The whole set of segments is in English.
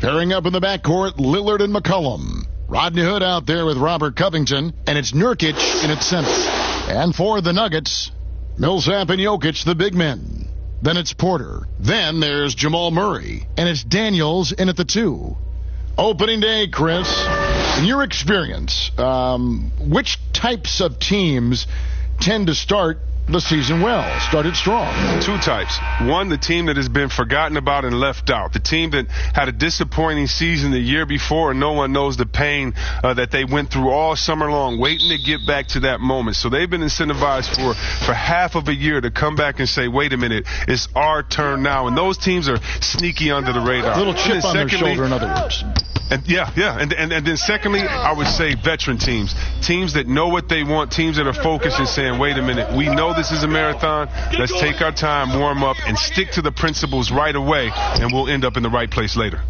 Pairing up in the backcourt, Lillard and McCollum. Rodney Hood out there with Robert Covington, and it's Nurkic in at center. And for the Nuggets, Millsap and Jokic, the big men. Then it's Porter. Then there's Jamal Murray, and it's Daniels in at the 2. Opening day, Chris, in your experience, which types of teams tend to start the season well, started strong? Two types. One, the team that has been forgotten about and left out. The team that had a disappointing season the year before, and no one knows the pain that they went through all summer long, waiting to get back to that moment. So they've been incentivized for half of a year to come back and say, wait a minute, it's our turn now. And those teams are sneaky under the radar. A little chip on their shoulder, in other words. And then secondly, I would say veteran teams that know what they want, teams that are focused and saying, wait a minute, we know this is a marathon. Let's take our time, warm up, and stick to the principles right away, and we'll end up in the right place later.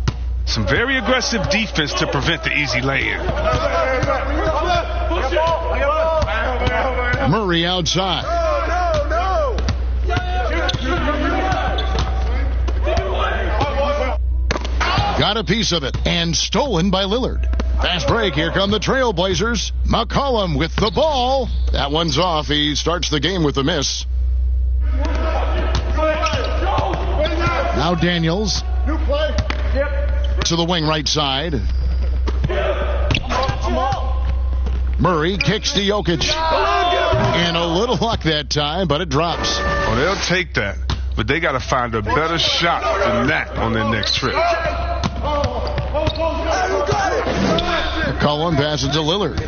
Some very aggressive defense to prevent the easy lay-in. Murray outside. Got a piece of it, and stolen by Lillard. Fast break, here come the Trailblazers. McCollum with the ball. That one's off. He starts the game with a miss. Now Daniels. To the wing right side. Murray kicks to Jokic. And a little luck that time, but it drops. Well, they'll take that, but they got to find a better shot than that on their next trip. McCollum passes to Lillard.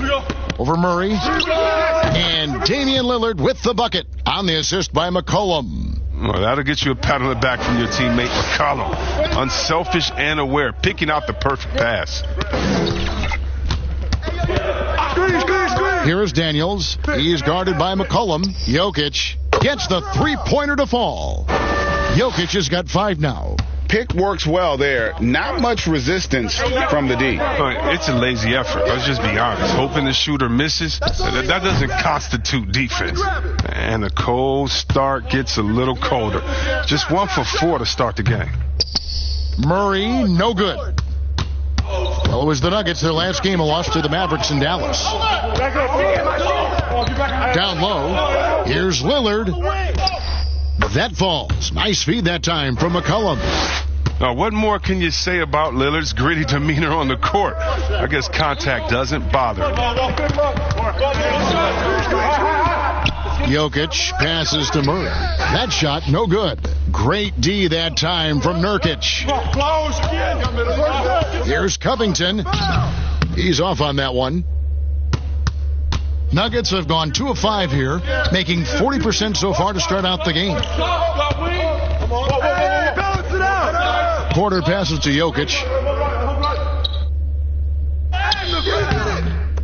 Over Murray. And Damian Lillard with the bucket on the assist by McCollum. Well, that'll get you a pat on the back from your teammate McCollum. Unselfish and aware, picking out the perfect pass. Here is Daniels. He's guarded by McCollum. Jokic gets the three-pointer to fall. Jokic has got 5 now. Pick works well there. Not much resistance from the D. It's a lazy effort. Let's just be honest. Hoping the shooter misses, that doesn't constitute defense. And the cold start gets a little colder. Just 1 for 4 to start the game. Murray, no good. Well, it was the Nuggets. Their last game, a loss to the Mavericks in Dallas. Down low. Here's Lillard. That falls. Nice feed that time from McCollum. Now, what more can you say about Lillard's gritty demeanor on the court? I guess contact doesn't bother him. Jokic passes to Murray. That shot, no good. Great D that time from Nurkic. Here's Covington. He's off on that one. Nuggets have gone 2 of 5 here, making 40% so far to start out the game. Porter passes to Jokic.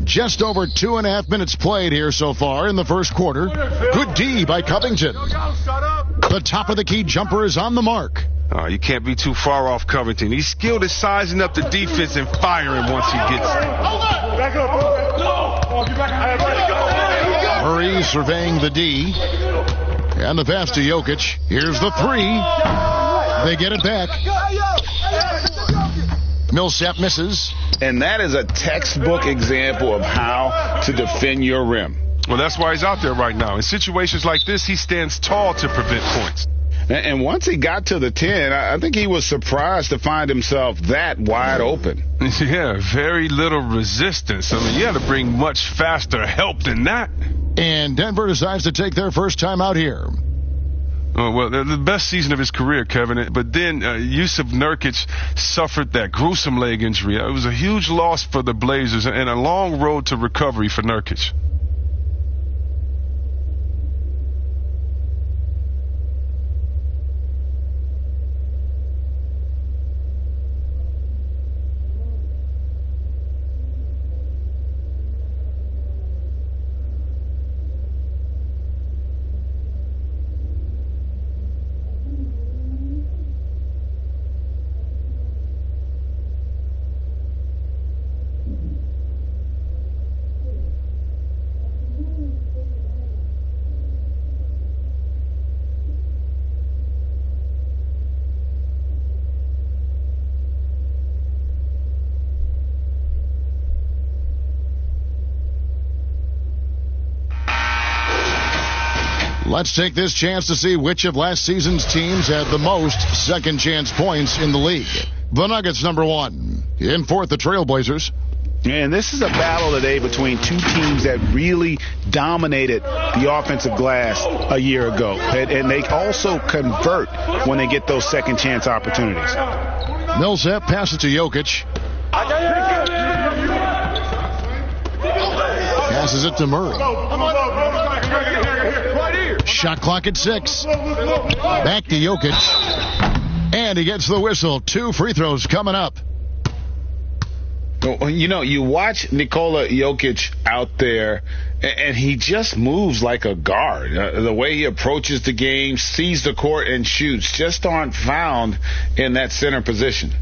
Just over 2.5 minutes played here so far in the first quarter. Good D by Covington. The top of the key jumper is on the mark. Oh, you can't be too far off Covington. He's skilled at sizing up the defense and firing once he gets it. Murray surveying the D. And the pass to Jokic. Here's the 3. They get it back. Millsap misses. And that is a textbook example of how to defend your rim. Well, that's why he's out there right now. In situations like this, he stands tall to prevent points. And once he got to the 10, I think he was surprised to find himself that wide open. Yeah, very little resistance. I mean, you had to bring much faster help than that. And Denver decides to take their first time out here. Oh, well, the best season of his career, Kevin. But then Yusuf Nurkic suffered that gruesome leg injury. It was a huge loss for the Blazers and a long road to recovery for Nurkic. Let's take this chance to see which of last season's teams had the most second chance points in the league. The Nuggets, number 1. In fourth, the Trailblazers. And this is a battle today between two teams that really dominated the offensive glass a year ago. And they also convert when they get those second chance opportunities. Millsap passes to Jokic. Passes it to Murray. Shot clock at 6. Back to Jokic. And he gets the whistle. 2 free throws coming up. You know, you watch Nikola Jokic out there, and he just moves like a guard. The way he approaches the game, sees the court, and shoots just aren't found in that center position.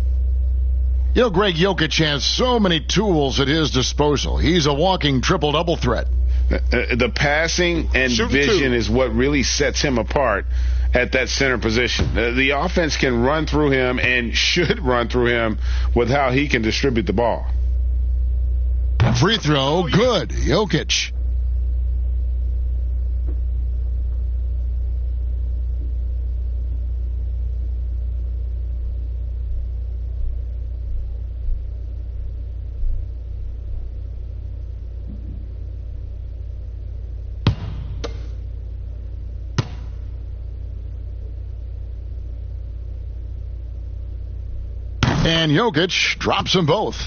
You know, Greg, Jokic has so many tools at his disposal. He's a walking triple-double threat. The passing and vision is what really sets him apart at that center position. The offense can run through him and should run through him with how he can distribute the ball. Free throw, good. Jokic. And Jokic drops them both.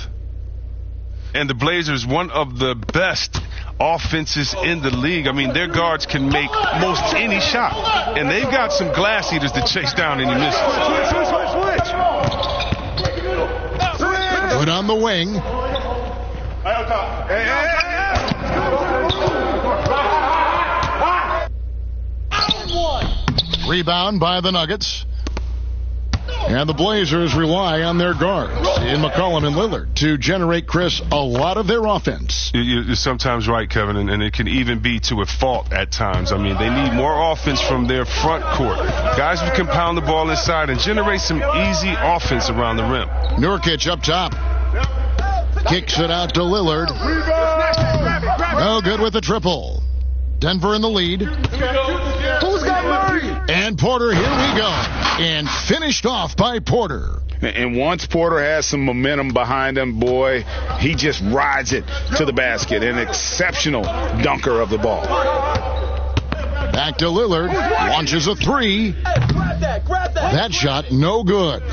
And the Blazers, one of the best offenses in the league. I mean, their guards can make most any shot. And they've got some glass eaters to chase down any misses. Put on the wing. Rebound by the Nuggets. And the Blazers rely on their guards in McCollum and Lillard to generate, Chris, a lot of their offense. You're sometimes right, Kevin, and it can even be to a fault at times. I mean, they need more offense from their front court. Guys who can pound the ball inside and generate some easy offense around the rim. Nurkic up top. Kicks it out to Lillard. No good with the triple. Denver in the lead. Who's got Murray? And Porter, here we go. And finished off by Porter. And once Porter has some momentum behind him, boy, he just rides it to the basket. An exceptional dunker of the ball. Back to Lillard. Launches a 3. That shot, no good.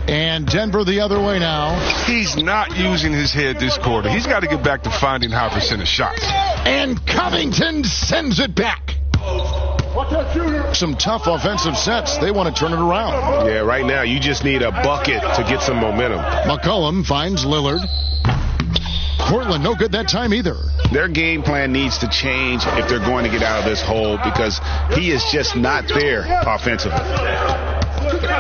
And Denver the other way now. He's not using his head this quarter. He's got to get back to finding high percentage shots. And Covington sends it back. Some tough offensive sets. They want to turn it around. Yeah, right now you just need a bucket to get some momentum. McCollum finds Lillard. Portland no good that time either. Their game plan needs to change if they're going to get out of this hole because he is just not there offensively.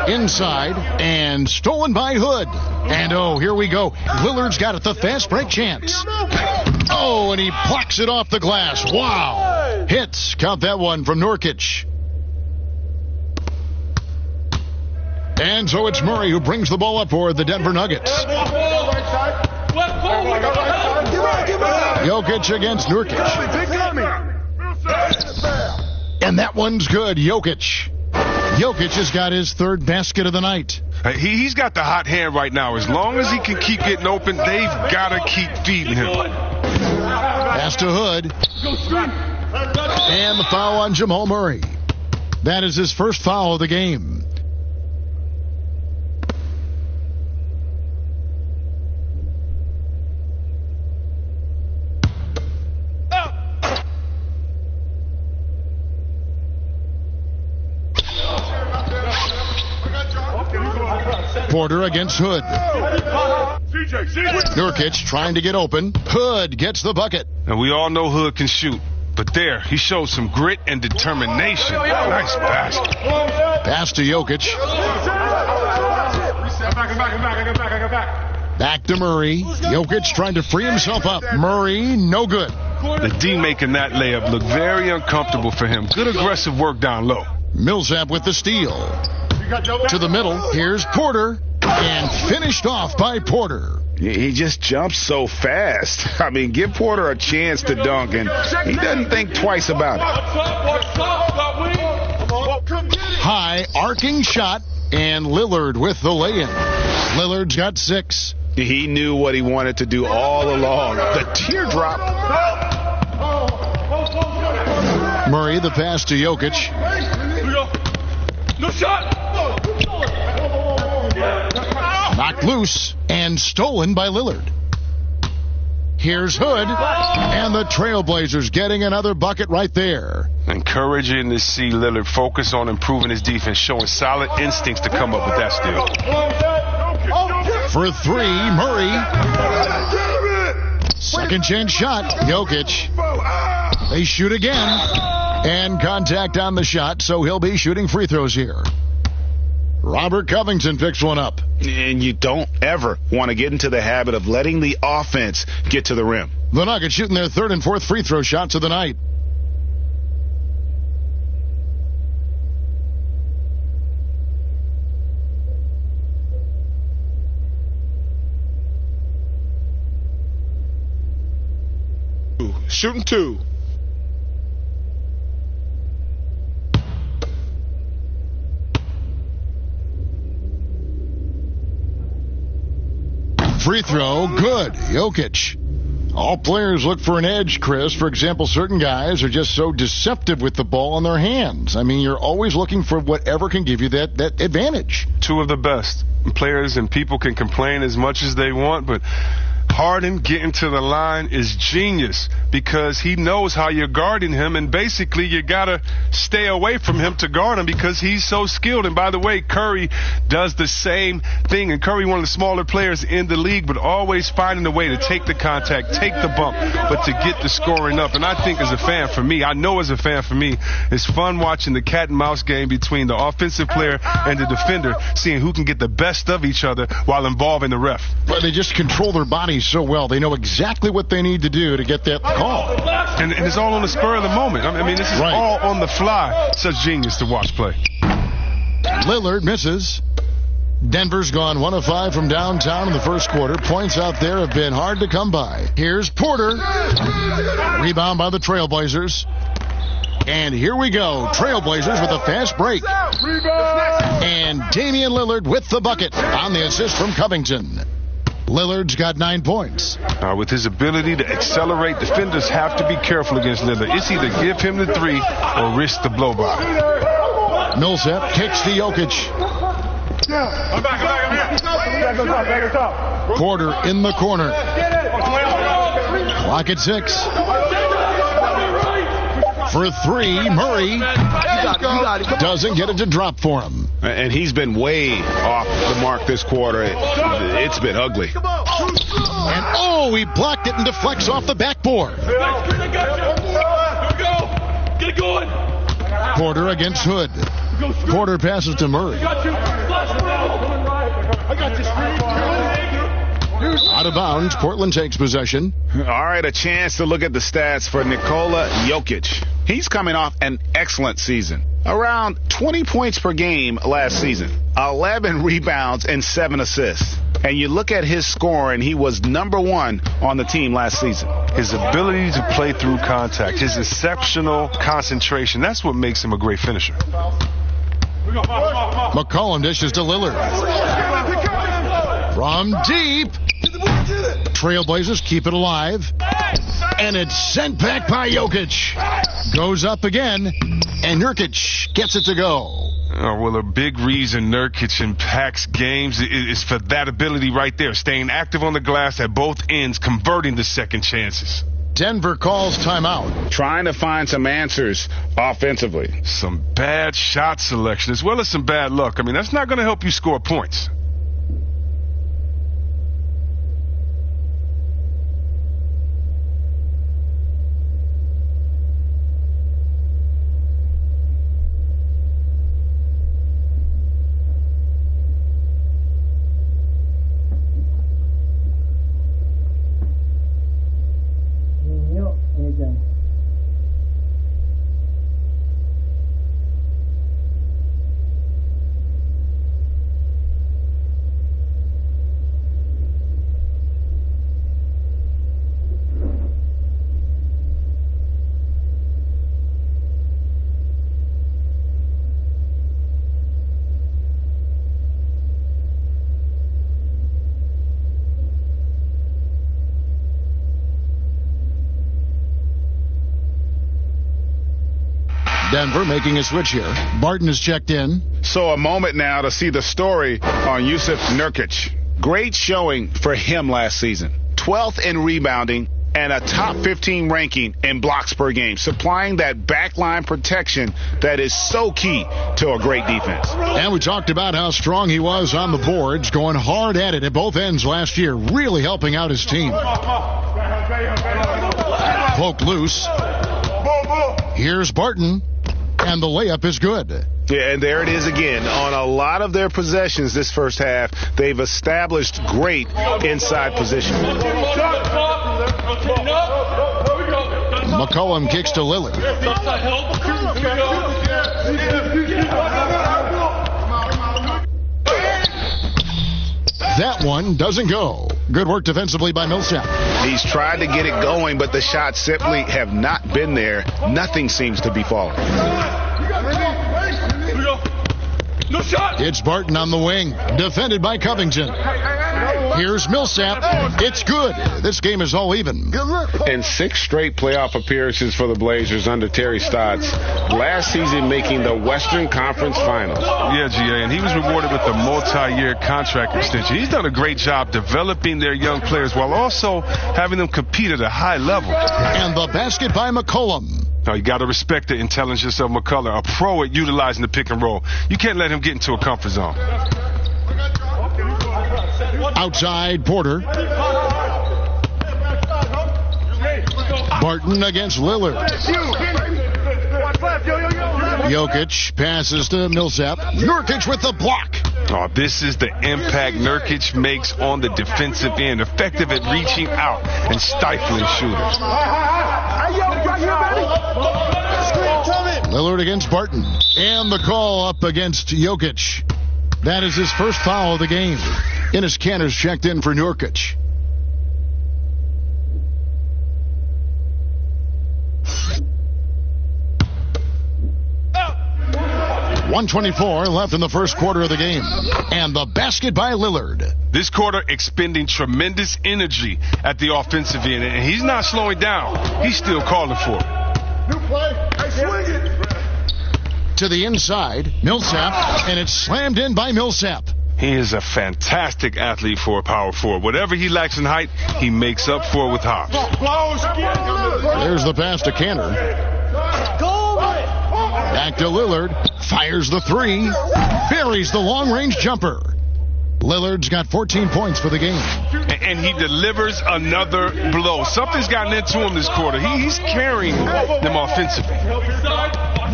Inside and stolen by Hood. And oh, here we go. Lillard's got it, the fast break chance. Oh, and he plucks it off the glass. Wow. Hits. Count that one from Nurkic. And so it's Murray who brings the ball up for the Denver Nuggets. Jokic against Nurkic. And that one's good. Jokic has got his third basket of the night. He's got the hot hand right now. As long as he can keep getting open, they've got to keep feeding him. Pass to Hood. And the foul on Jamal Murray. That is his first foul of the game. Porter against Hood. Nurkic trying to get open. Hood gets the bucket. And we all know Hood can shoot. But there, he showed some grit and determination. Nice basket. Pass to Jokic. Back to Murray. Jokic trying to free himself up. Murray, no good. The D making that layup look very uncomfortable for him. Good aggressive work down low. Millsap with the steal. To the middle. Here's Porter. And finished off by Porter. He just jumps so fast. I mean, give Porter a chance to dunk, and he doesn't think twice about it. High arcing shot, and Lillard with the lay-in. Lillard's got 6. He knew what he wanted to do all along. The teardrop. Murray the pass to Jokic. No shot. Knocked loose and stolen by Lillard. Here's Hood, and the Trailblazers getting another bucket right there. Encouraging to see Lillard focus on improving his defense, showing solid instincts to come up with that steal. For 3, Murray. Second chance shot, Jokic. They shoot again, and contact on the shot, so he'll be shooting free throws here. Robert Covington picks one up. And you don't ever want to get into the habit of letting the offense get to the rim. The Nuggets shooting their 3rd and 4th free throw shots of the night. Shooting 2. Free throw, good. Jokic. All players look for an edge, Chris. For example, certain guys are just so deceptive with the ball in their hands. I mean, you're always looking for whatever can give you that advantage. 2 of the best. Players and people can complain as much as they want, but Harden getting to the line is genius because he knows how you're guarding him, and basically you got to stay away from him to guard him because he's so skilled. And by the way, Curry does the same thing, and Curry, one of the smaller players in the league, but always finding a way to take the contact, take the bump, but to get the scoring up. And I think as a fan for me, it's fun watching the cat and mouse game between the offensive player and the defender, seeing who can get the best of each other while involving the ref. But they just control their bodies so well. They know exactly what they need to do to get that call. And it's all on the spur of the moment. I mean, this is right. All on the fly. Such genius to watch play. Lillard misses. Denver's gone 1 of 5 from downtown in the first quarter. Points out there have been hard to come by. Here's Porter. Rebound by the Trailblazers. And here we go. Trailblazers with a fast break. And Damian Lillard with the bucket on the assist from Covington. Lillard's got 9 points. With his ability to accelerate, defenders have to be careful against Lillard. It's either give him the 3 or risk the blow by. Millsap kicks to Jokic. I'm here. Porter in the corner. Clock at 6. For 3, Murray doesn't get it to drop for him. And he's been way off the mark this quarter. It's been ugly. And he blocked it and deflects off the backboard. Get it going. Porter against Hood. Porter passes to Murray. Out of bounds, Portland takes possession. All right, a chance to look at the stats for Nikola Jokic. He's coming off an excellent season. Around 20 points per game last season. 11 rebounds and 7 assists. And you look at his scoring, he was number 1 on the team last season. His ability to play through contact, his exceptional concentration, that's what makes him a great finisher. McCollum dishes to Lillard. From deep. Trailblazers keep it alive. And it's sent back by Jokic. Goes up again. And Nurkic gets it to go. Well, a big reason Nurkic impacts games is for that ability right there. Staying active on the glass at both ends, converting the second chances. Denver calls timeout. Trying to find some answers offensively. Some bad shot selection as well as some bad luck. I mean, that's not going to help you score points. Denver making a switch here. Barton is checked in. So a moment now to see the story on Jusuf Nurkic. Great showing for him last season. 12th in rebounding and a top 15 ranking in blocks per game, supplying that backline protection that is so key to a great defense. And we talked about how strong he was on the boards, going hard at it at both ends last year, really helping out his team. Poke loose. Here's Barton, and the layup is good. Yeah, and there it is again. On a lot of their possessions this first half, they've established great inside position. McCollum kicks to Lillard. That one doesn't go. Good work defensively by Millsap. He's tried to get it going, but the shots simply have not been there. Nothing seems to be falling. No shot. It's Barton on the wing, defended by Covington. Here's Millsap. It's good. This game is all even. And 6 straight playoff appearances for the Blazers under Terry Stotts. Last season making the Western Conference Finals. Yeah, GA, and he was rewarded with a multi-year contract extension. He's done a great job developing their young players while also having them compete at a high level. And the basket by McCollum. Now, you got to respect the intelligence of McCullough, a pro at utilizing the pick and roll. You can't let him get into a comfort zone. Outside Porter. Barton against Lillard. Jokic passes to Millsap. Nurkic with the block. Oh, this is the impact Nurkic makes on the defensive end, effective at reaching out and stifling shooters. Lillard against Barton. And the call up against Jokic. That is his first foul of the game. Enes Kanter's checked in for Nurkic. .124 left in the first quarter of the game. And the basket by Lillard. This quarter expending tremendous energy at the offensive end, and he's not slowing down. He's still calling for it. New play. Hey, swing it. To the inside, Millsap, and it's slammed in by Millsap. He is a fantastic athlete for a power forward. Whatever he lacks in height, he makes up for it with hops. There's the pass to Kanter. Back to Lillard. Fires the three. Buries the long-range jumper. Lillard's got 14 points for the game. And he delivers another blow. Something's gotten into him this quarter. He's carrying them offensively.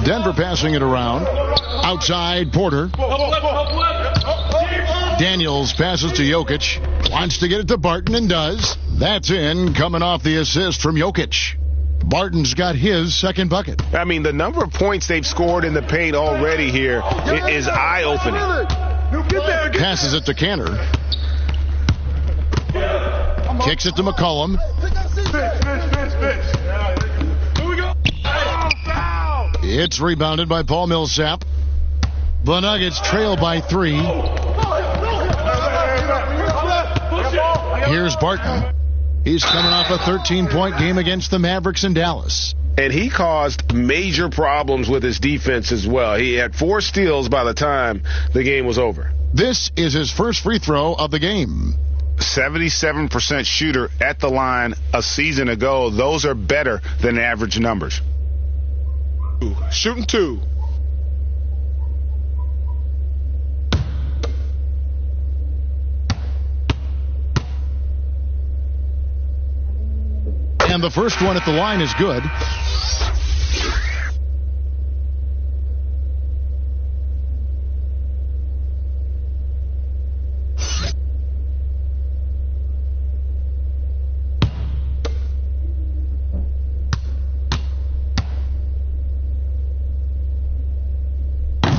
Denver passing it around. Outside Porter. Daniels passes to Jokic. Wants to get it to Barton and does. That's in, coming off the assist from Jokic. Barton's got his second bucket. I mean, the number of points they've scored in the paint already here is eye-opening. Passes it to Kanter. Kicks it to McCollum. It's rebounded by Paul Millsap. The Nuggets trail by 3. Here's Barton. He's coming off a 13-point game against the Mavericks in Dallas. And he caused major problems with his defense as well. He had 4 steals by the time the game was over. This is his first free throw of the game. 77% shooter at the line a season ago. Those are better than average numbers. Shooting 2. And the first one at the line is good.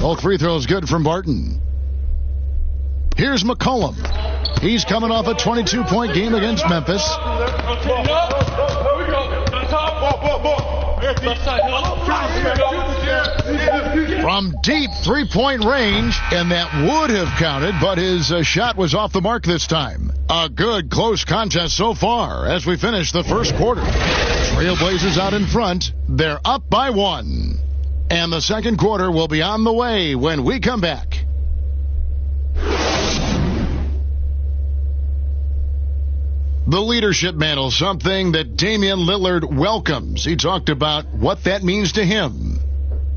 Both free throws good from Barton. Here's McCollum. He's coming off a 22-point game against Memphis. From deep three-point range, and that would have counted, but his shot was off the mark this time. A good close contest so far as we finish the first quarter. Trailblazers out in front. They're up by 1. And the second quarter will be on the way when we come back. The leadership mantle, something that Damian Lillard welcomes. He talked about what that means to him.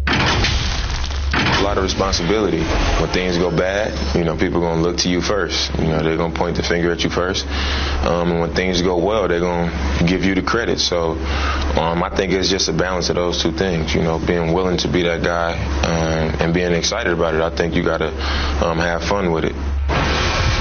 A lot of responsibility. When things go bad, people are going to look to you first. They're going to point the finger at you first. And when things go well, they're going to give you the credit. So I think it's just a balance of those two things, being willing to be that guy and being excited about it. I think you got to have fun with it.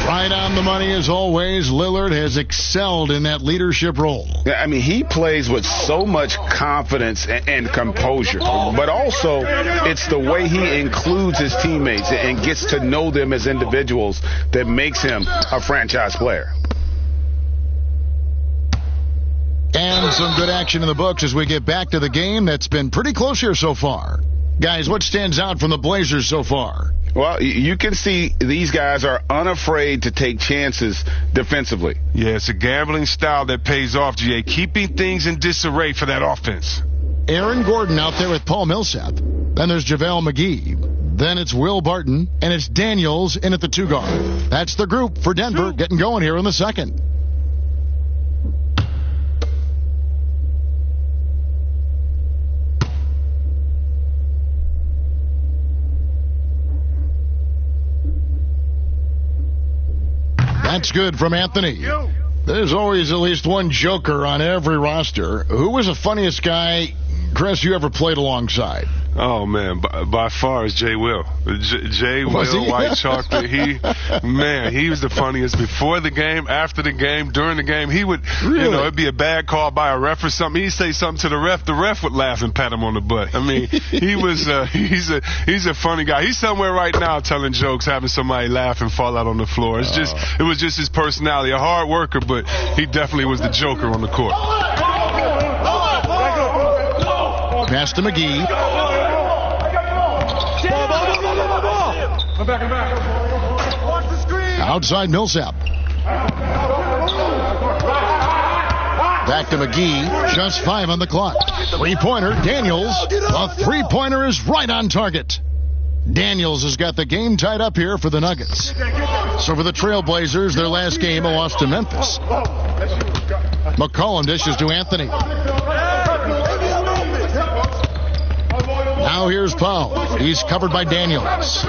Right on the money as always. Lillard has excelled in that leadership role. I mean, he plays with so much confidence and composure, but also it's the way he includes his teammates and gets to know them as individuals that makes him a franchise player. And some good action in the books as we get back to the game that's been pretty close here so far. Guys, what stands out from the Blazers so far? Well, you can see these guys are unafraid to take chances defensively. Yeah, it's a gambling style that pays off, GA, keeping things in disarray for that offense. Aaron Gordon out there with Paul Millsap. Then there's JaVale McGee. Then it's Will Barton, and it's Daniels in at the 2 guard. That's the group for Denver getting going here in the second. That's good from Anthony. There's always at least one joker on every roster. Who was the funniest guy, Chris, you ever played alongside? Oh, man, by far is Jay Will. Jay Will, White Chocolate. He was the funniest before the game, after the game, during the game. He would, it'd be a bad call by a ref or something. He'd say something to the ref would laugh and pat him on the butt. I mean, he was, he's a funny guy. He's somewhere right now telling jokes, having somebody laugh and fall out on the floor. It was just his personality. A hard worker, but he definitely was the joker on the court. Pass to McGee. Outside Millsap. Back to McGee. Just 5 on the clock. Three-pointer, Daniels. The three-pointer is right on target. Daniels has got the game tied up here for the Nuggets. So for the Trailblazers, their last game, a loss to Memphis. McCollum dishes to Anthony. Now here's Powell. He's covered by Daniels.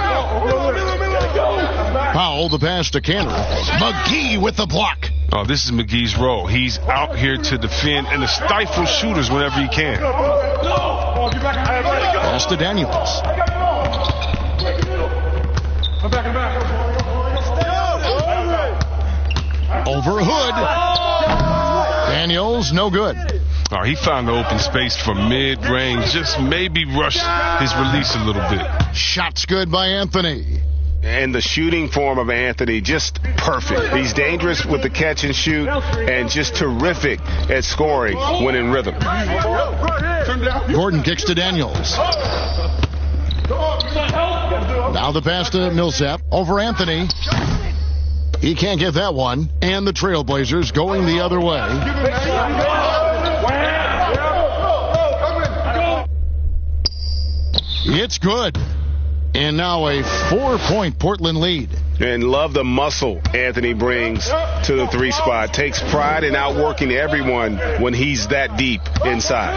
Powell, the pass to Cantor. McGee with the block. Oh, this is McGee's role. He's out here to defend and to stifle shooters whenever he can. Pass to Daniels. Over Hood. Daniels, no good. Oh, he found the open space from mid-range. Just maybe rushed his release a little bit. Shots good by Anthony. And the shooting form of Anthony, just perfect. He's dangerous with the catch and shoot and just terrific at scoring when in rhythm. Gordon kicks to Daniels. Now the pass to Millsap. Over Anthony. He can't get that one. And the Trailblazers going the other way. It's good. And now a 4-point Portland lead. And love the muscle Anthony brings to the 3 spot. Takes pride in outworking everyone when he's that deep inside.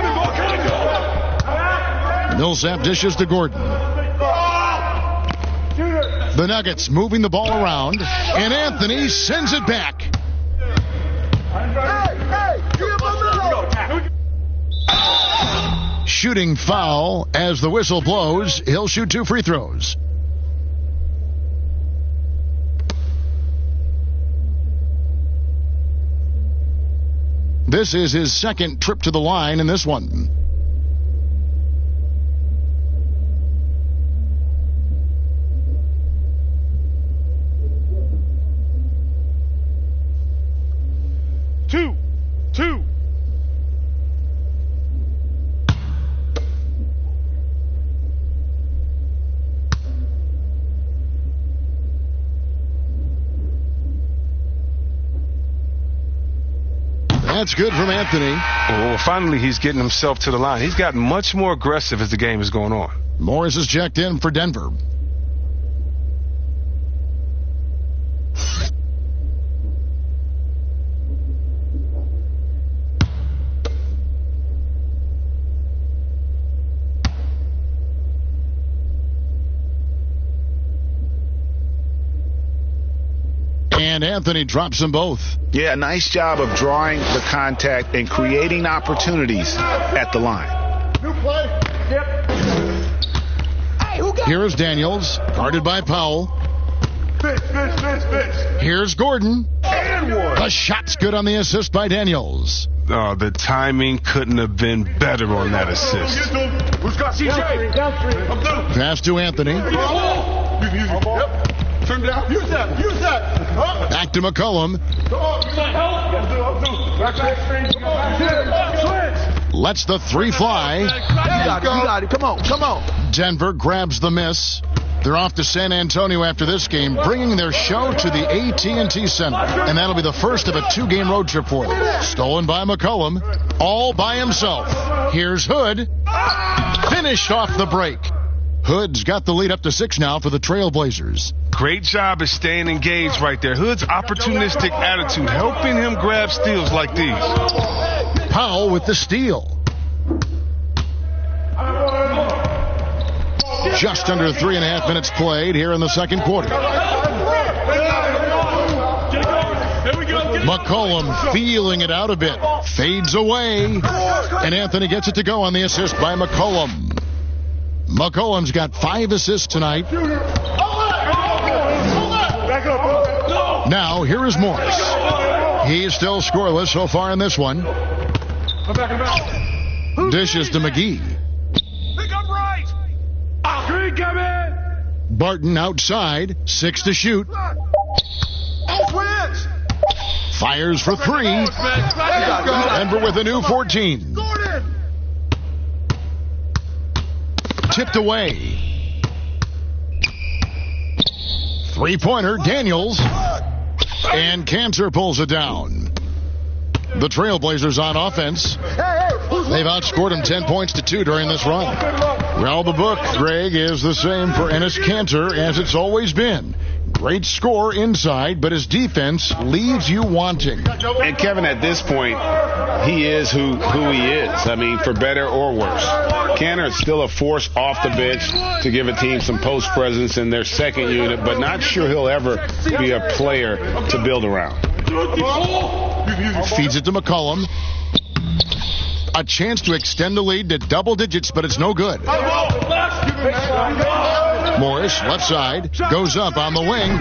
Millsap dishes to Gordon. The Nuggets moving the ball around. And Anthony sends it back. Shooting foul as the whistle blows. He'll shoot 2 free throws. This is his second trip to the line in this one. Two. That's good from Anthony. Well, finally he's getting himself to the line. He's gotten much more aggressive as the game is going on. Morris is checked in for Denver. And Anthony drops them both. Yeah, nice job of drawing the contact and creating opportunities at the line. New play. Yep. Here's Daniels, guarded by Powell. Fitch. Here's Gordon. And one. The shot's good on the assist by Daniels. Oh, the timing couldn't have been better on that assist. Who's got CJ? Down three. I'm through. Pass to Anthony. Yep. Turn down. Use that. Huh? Back to McCollum. Come on. I'm through. Back. Switch. Lets the three fly. You got it. Come on. Denver grabs the miss. They're off to San Antonio after this game, bringing their show to the AT&T Center. And that'll be the first of a 2-game road trip for them. Stolen by McCollum, all by himself. Here's Hood. Finished off the break. Hood's got the lead up to 6 now for the Trailblazers. Great job of staying engaged right there. Hood's opportunistic attitude helping him grab steals like these. Powell with the steal. Just under 3.5 minutes played here in the second quarter. McCollum feeling it out a bit. Fades away. And Anthony gets it to go on the assist by McCollum. McCollum's got 5 assists tonight. Now, here is Morris. He's still scoreless so far in this one. Dishes to McGee. Barton outside, 6 to shoot. Fires for 3. Denver with a new 14. Tipped away. Three-pointer, Daniels. And Cantor pulls it down. The Trailblazers on offense. They've outscored him 10 points to 2 during this run. Well, the book, Greg, is the same for Enes Kanter as it's always been. Great score inside, but his defense leaves you wanting. And Kevin, at this point, he is who he is. I mean, for better or worse. Kanter is still a force off the bench to give a team some post presence in their second unit, but not sure he'll ever be a player to build around. Feeds it to McCollum. A chance to extend the lead to double digits, but it's no good. Morris, left side, goes up on the wing.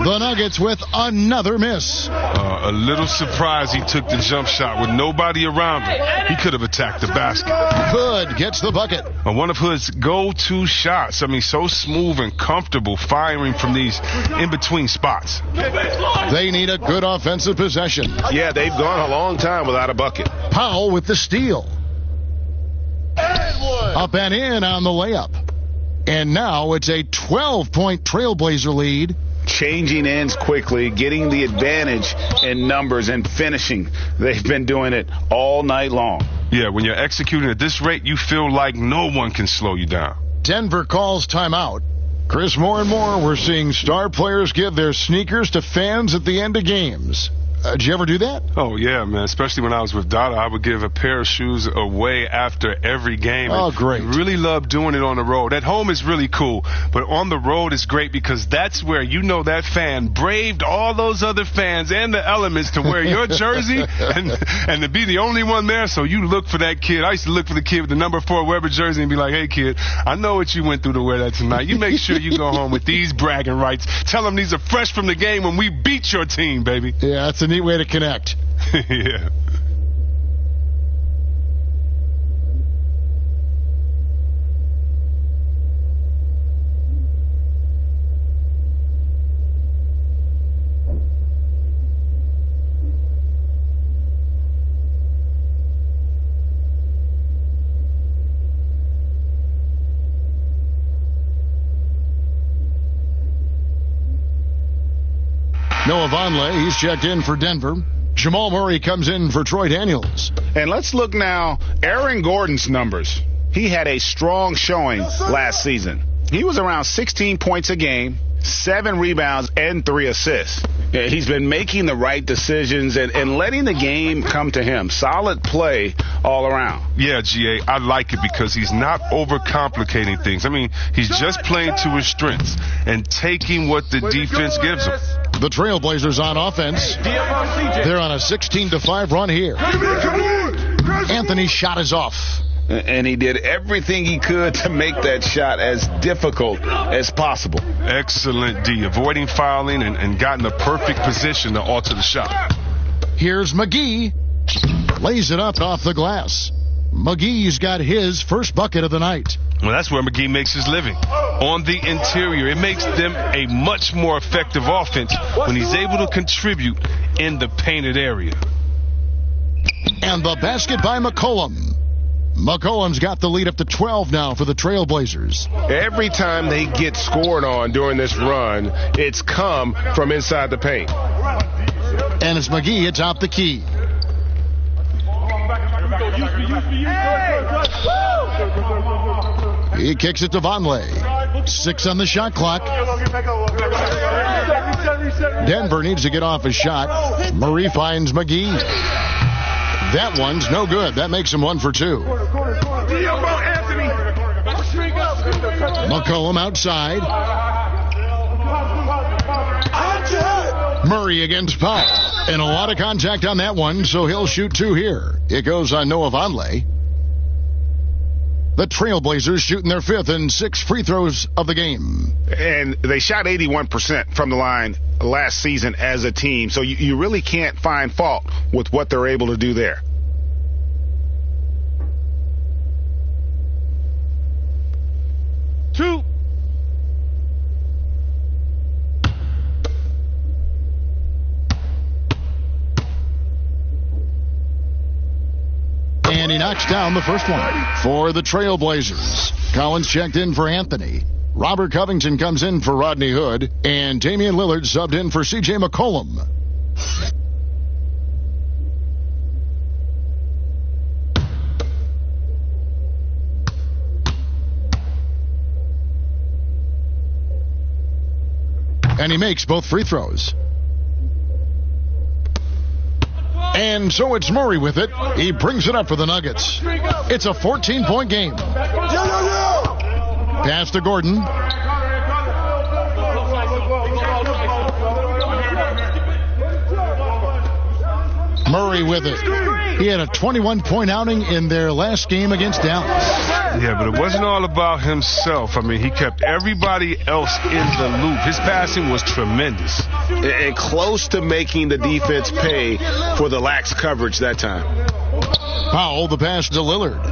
The Nuggets with another miss. A little surprised he took the jump shot with nobody around him. He could have attacked the basket. Hood gets the bucket. One of Hood's go-to shots. I mean, so smooth and comfortable firing from these in-between spots. They need a good offensive possession. Yeah, they've gone a long time without a bucket. Powell with the steal. Up and in on the layup. And now it's a 12-point Trailblazer lead. Changing ends quickly, getting the advantage in numbers and finishing. They've been doing it all night long. Yeah, when you're executing at this rate, you feel like no one can slow you down. Denver calls timeout. Chris, more and more we're seeing star players give their sneakers to fans at the end of games. Did you ever do that? Oh, yeah, man. Especially when I was with Dada, I would give a pair of shoes away after every game. Oh, great. Really love doing it on the road. At home is really cool, but on the road is great because that's where you know that fan braved all those other fans and the elements to wear your jersey and to be the only one there. So you look for that kid. I used to look for the kid with the number 4 Weber jersey and be like, hey, kid, I know what you went through to wear that tonight. You make sure you go home with these bragging rights. Tell them these are fresh from the game when we beat your team, baby. Yeah, that's a neat way to connect. Yeah. Noah Vonleh, he's checked in for Denver. Jamal Murray comes in for Troy Daniels. And let's look now, Aaron Gordon's numbers. He had a strong showing last season. He was around 16 points a game, 7 rebounds, and 3 assists. He's been making the right decisions and letting the game come to him. Solid play all around. Yeah, GA, I like it because he's not overcomplicating things. I mean, he's just playing to his strengths and taking what the defense gives him. The Trailblazers on offense. They're on a 16-5 run here. Anthony's shot is off. And he did everything he could to make that shot as difficult as possible. Excellent D, avoiding fouling and got in a perfect position to alter the shot. Here's McGee. Lays it up off the glass. McGee's got his first bucket of the night. Well, that's where McGee makes his living. On the interior, it makes them a much more effective offense when he's able to contribute in the painted area. And the basket by McCollum. McCollum's got the lead up to 12 now for the Trailblazers. Every time they get scored on during this run, it's come from inside the paint. And it's McGee atop the key. He kicks it to Vonleh. 6 on the shot clock. Denver needs to get off his shot. Murray finds McGee. That one's no good. That makes him 1 for 2. McCollum outside. Murray against Powell. And a lot of contact on that one, so he'll shoot 2 here. It goes on Noah Vonleh. The Trailblazers shooting their 5th and 6th free throws of the game. And they shot 81% from the line last season as a team, so you really can't find fault with what they're able to do there. Two. And he knocks down the first one for the Trailblazers. Collins checked in for Anthony. Robert Covington comes in for Rodney Hood. And Damian Lillard subbed in for C.J. McCollum. And he makes both free throws. And so it's Murray with it. He brings it up for the Nuggets. It's a 14-point game. Pass to Gordon. Murray with it. He had a 21-point outing in their last game against Dallas. Yeah, but it wasn't all about himself. I mean, he kept everybody else in the loop. His passing was tremendous. And close to making the defense pay for the lax coverage that time. Powell, the pass to Lillard.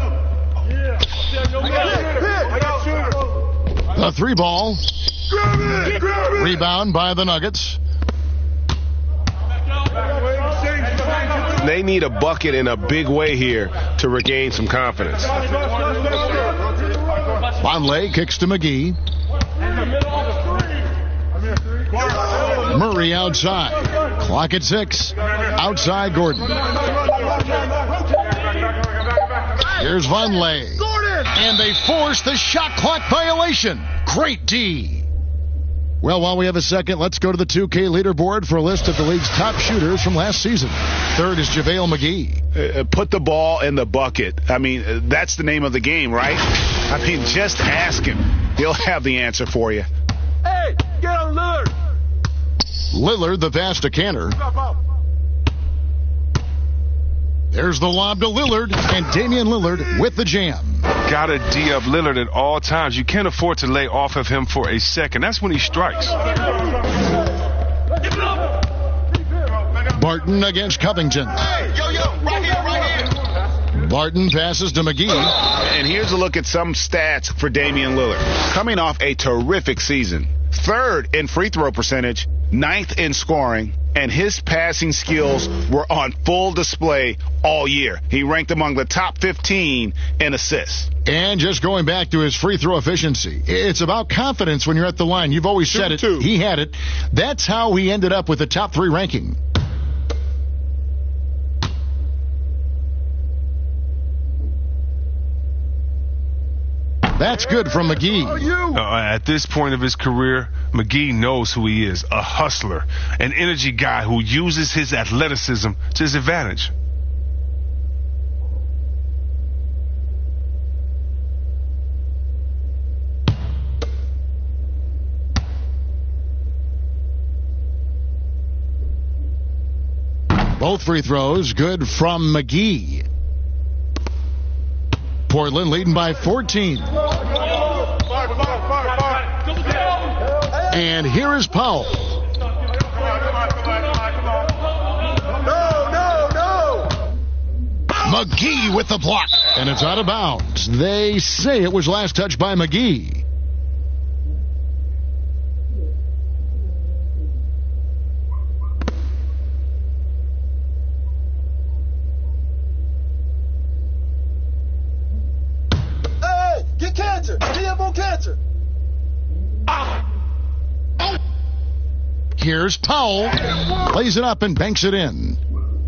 The 3-ball. Rebound by the Nuggets. They need a bucket in a big way here to regain some confidence. Vonleh kicks to McGee. Murray outside. Clock at 6. Outside Gordon. Here's Vonleh. And they force the shot clock violation. Great D. Well, while we have a second, let's go to the 2K leaderboard for a list of the league's top shooters from last season. 3rd is JaVale McGee. Put the ball in the bucket. I mean, that's the name of the game, right? I mean, just ask him. He'll have the answer for you. Hey, get on Lillard. Lillard, the pass to Cantor. There's the lob to Lillard, and Damian Lillard with the jam. Got to D up Lillard at all times. You can't afford to lay off of him for a second. That's when he strikes. Barton against Covington. Barton passes to McGee. And here's a look at some stats for Damian Lillard. Coming off a terrific season. 3rd in free throw percentage, 9th in scoring, and his passing skills were on full display all year. He ranked among the top 15 in assists. And just going back to his free throw efficiency, it's about confidence when you're at the line. You've always said it. He had it. That's how he ended up with the top 3 ranking. That's good from McGee. At this point of his career, McGee knows who he is, a hustler, an energy guy who uses his athleticism to his advantage. Both free throws good from McGee. Portland leading by 14. And here is Powell. No. McGee with the block. And it's out of bounds. They say it was last touched by McGee. Here's Powell. Lays it up and banks it in.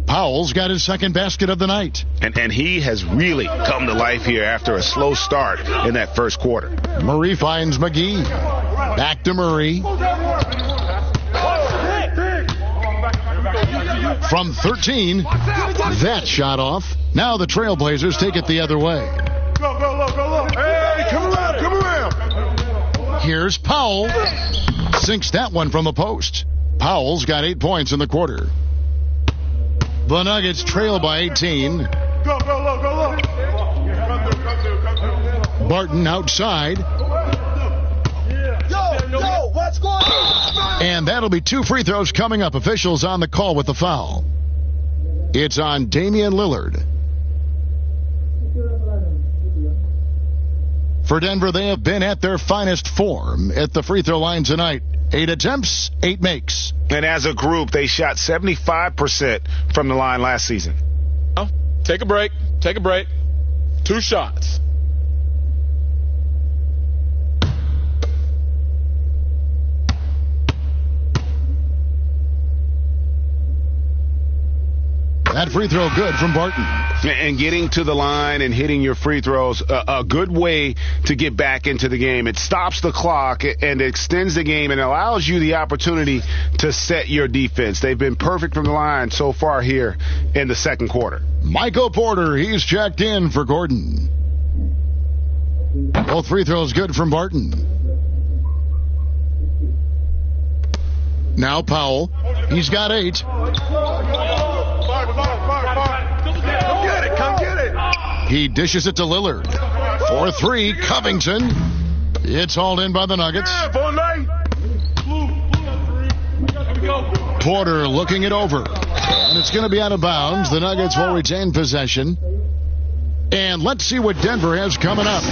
Powell's got his second basket of the night. And he has really come to life here after a slow start in that first quarter. Murray finds McGee. Back to Murray. From 13, that shot off. Now the Trailblazers take it the other way. Go. Hey, come around. Here's Powell. Sinks that one from the post. Powell's got 8 points in the quarter. The Nuggets trail by 18. Go. Barton outside. Yo, what's going on? And that'll be 2 free throws coming up. Officials on the call with the foul. It's on Damian Lillard. For Denver, they have been at their finest form at the free throw line tonight. 8 attempts, 8 makes. And as a group, they shot 75% from the line last season. Take a break. 2 shots. That free throw good from Barton. And getting to the line and hitting your free throws, a good way to get back into the game. It stops the clock and extends the game and allows you the opportunity to set your defense. They've been perfect from the line so far here in the second quarter. Michael Porter, he's checked in for Gordon. Both free throws good from Barton. Now Powell, he's got 8. Come get it. He dishes it to Lillard. 4-3, Covington. It's hauled in by the Nuggets. Porter looking it over. And it's going to be out of bounds. The Nuggets will retain possession. And let's see what Denver has coming up.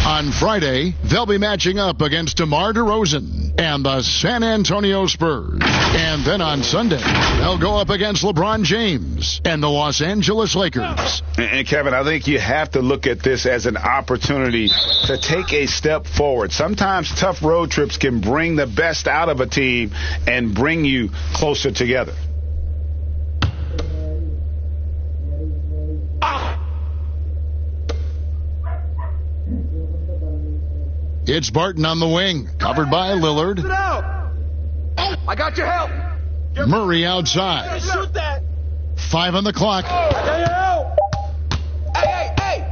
On Friday, they'll be matching up against DeMar DeRozan and the San Antonio Spurs. And then on Sunday, they'll go up against LeBron James and the Los Angeles Lakers. And Kevin, I think you have to look at this as an opportunity to take a step forward. Sometimes tough road trips can bring the best out of a team and bring you closer together. It's Barton on the wing, covered by Lillard. I got your help. Murray outside. Shoot that. 5 on the clock. Hey.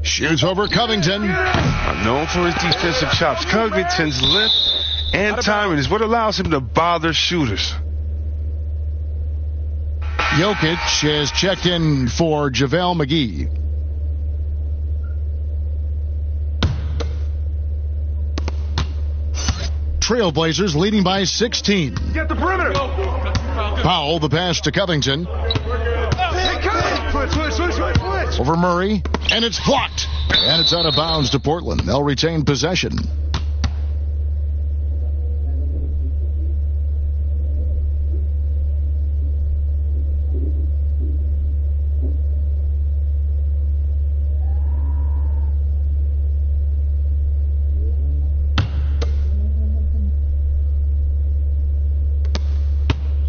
Shoots over Covington. Known for his defensive chops, Covington's lift and timing is what allows him to bother shooters. Jokic has checked in for JaVale McGee. Trailblazers leading by 16. Get the perimeter. Powell, the pass to Covington. Switch. Over Murray, and it's blocked. And it's out of bounds to Portland. They'll retain possession.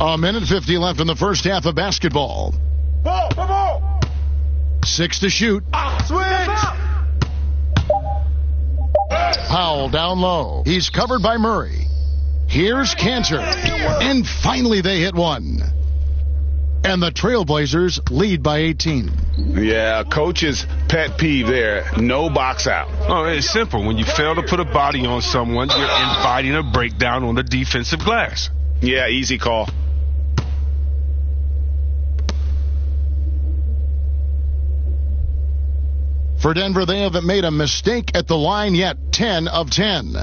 A minute 50 left in the first half of basketball. Ball. 6 to shoot. Switch. Powell down low. He's covered by Murray. Here's Cantor. And finally they hit one. And the Trailblazers lead by 18. Yeah, coach's pet peeve there. No box out. Oh, it's simple. When you fail to put a body on someone, you're inviting a breakdown on the defensive glass. Yeah, easy call. For Denver, they haven't made a mistake at the line yet. 10 of 10.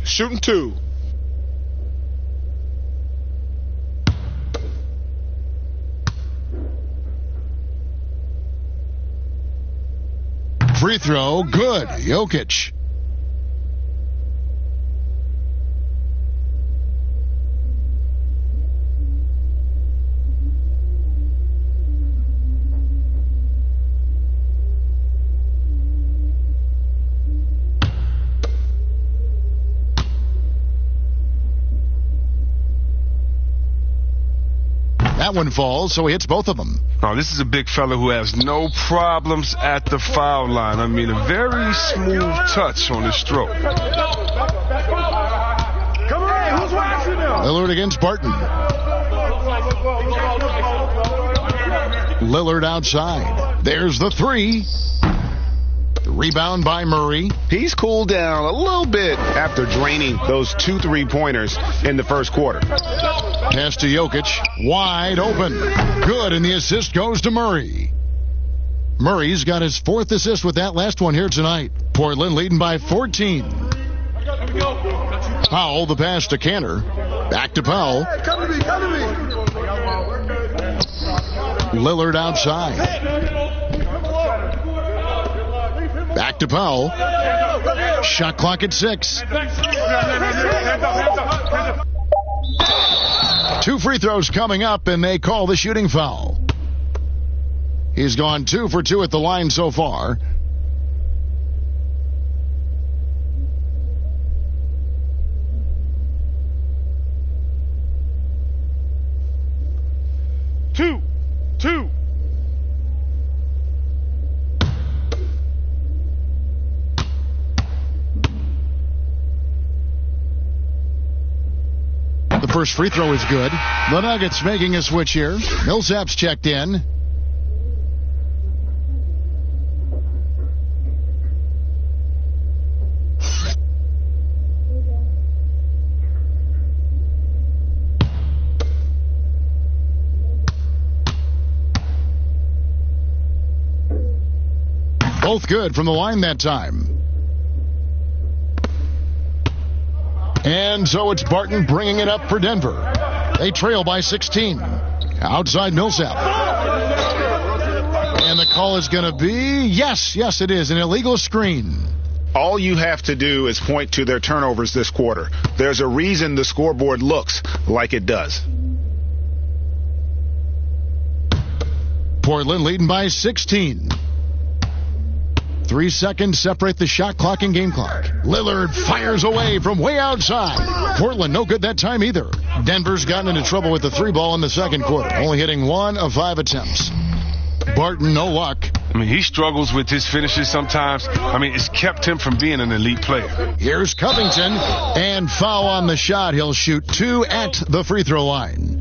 Shooting 2. Free throw, good. Jokic. That one falls, so he hits both of them. Oh, this is a big fella who has no problems at the foul line. I mean, a very smooth touch on his stroke. Come on, who's watching now? Lillard against Barton. Lillard outside. There's the three. The rebound by Murray. He's cooled down a little bit after draining those 2 3-pointers in the first quarter. Pass to Jokic. Wide open. Good, and the assist goes to Murray. Murray's got his 4th assist with that last one here tonight. Portland leading by 14. Powell, the pass to Cantor. Back to Powell. Hey, come to me. Lillard outside. Back to Powell. Shot clock at 6. 2 free throws coming up, and they call the shooting foul. He's gone 2 for 2 at the line so far. Two. The first free throw is good. The Nuggets making a switch here. Millsap's checked in. Both good from the line that time. And so it's Barton bringing it up for Denver. They trail by 16. Outside Millsap. And the call is going to be, yes, it is, an illegal screen. All you have to do is point to their turnovers this quarter. There's a reason the scoreboard looks like it does. Portland leading by 16. 3 seconds separate the shot clock and game clock. Lillard fires away from way outside. Portland no good that time either. Denver's gotten into trouble with the 3 ball in the second quarter, only hitting 1 of 5 attempts. Barton, no luck. I mean, he struggles with his finishes sometimes. I mean, it's kept him from being an elite player. Here's Covington, and foul on the shot. He'll shoot 2 at the free throw line.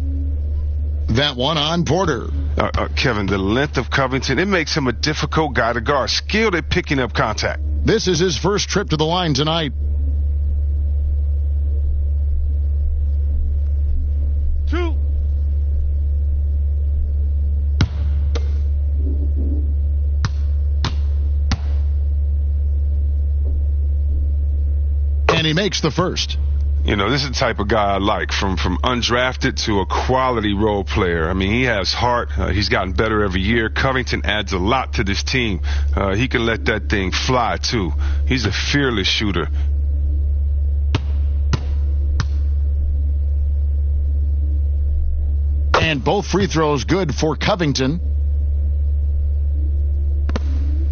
That one on Porter. Kevin, the length of Covington, it makes him a difficult guy to guard. Skilled at picking up contact. This is his first trip to the line tonight. 2. And he makes the first. You know, this is the type of guy I like, from undrafted to a quality role player. I mean, he has heart. He's gotten better every year. Covington adds a lot to this team. He can let that thing fly, too. He's a fearless shooter. And both free throws good for Covington.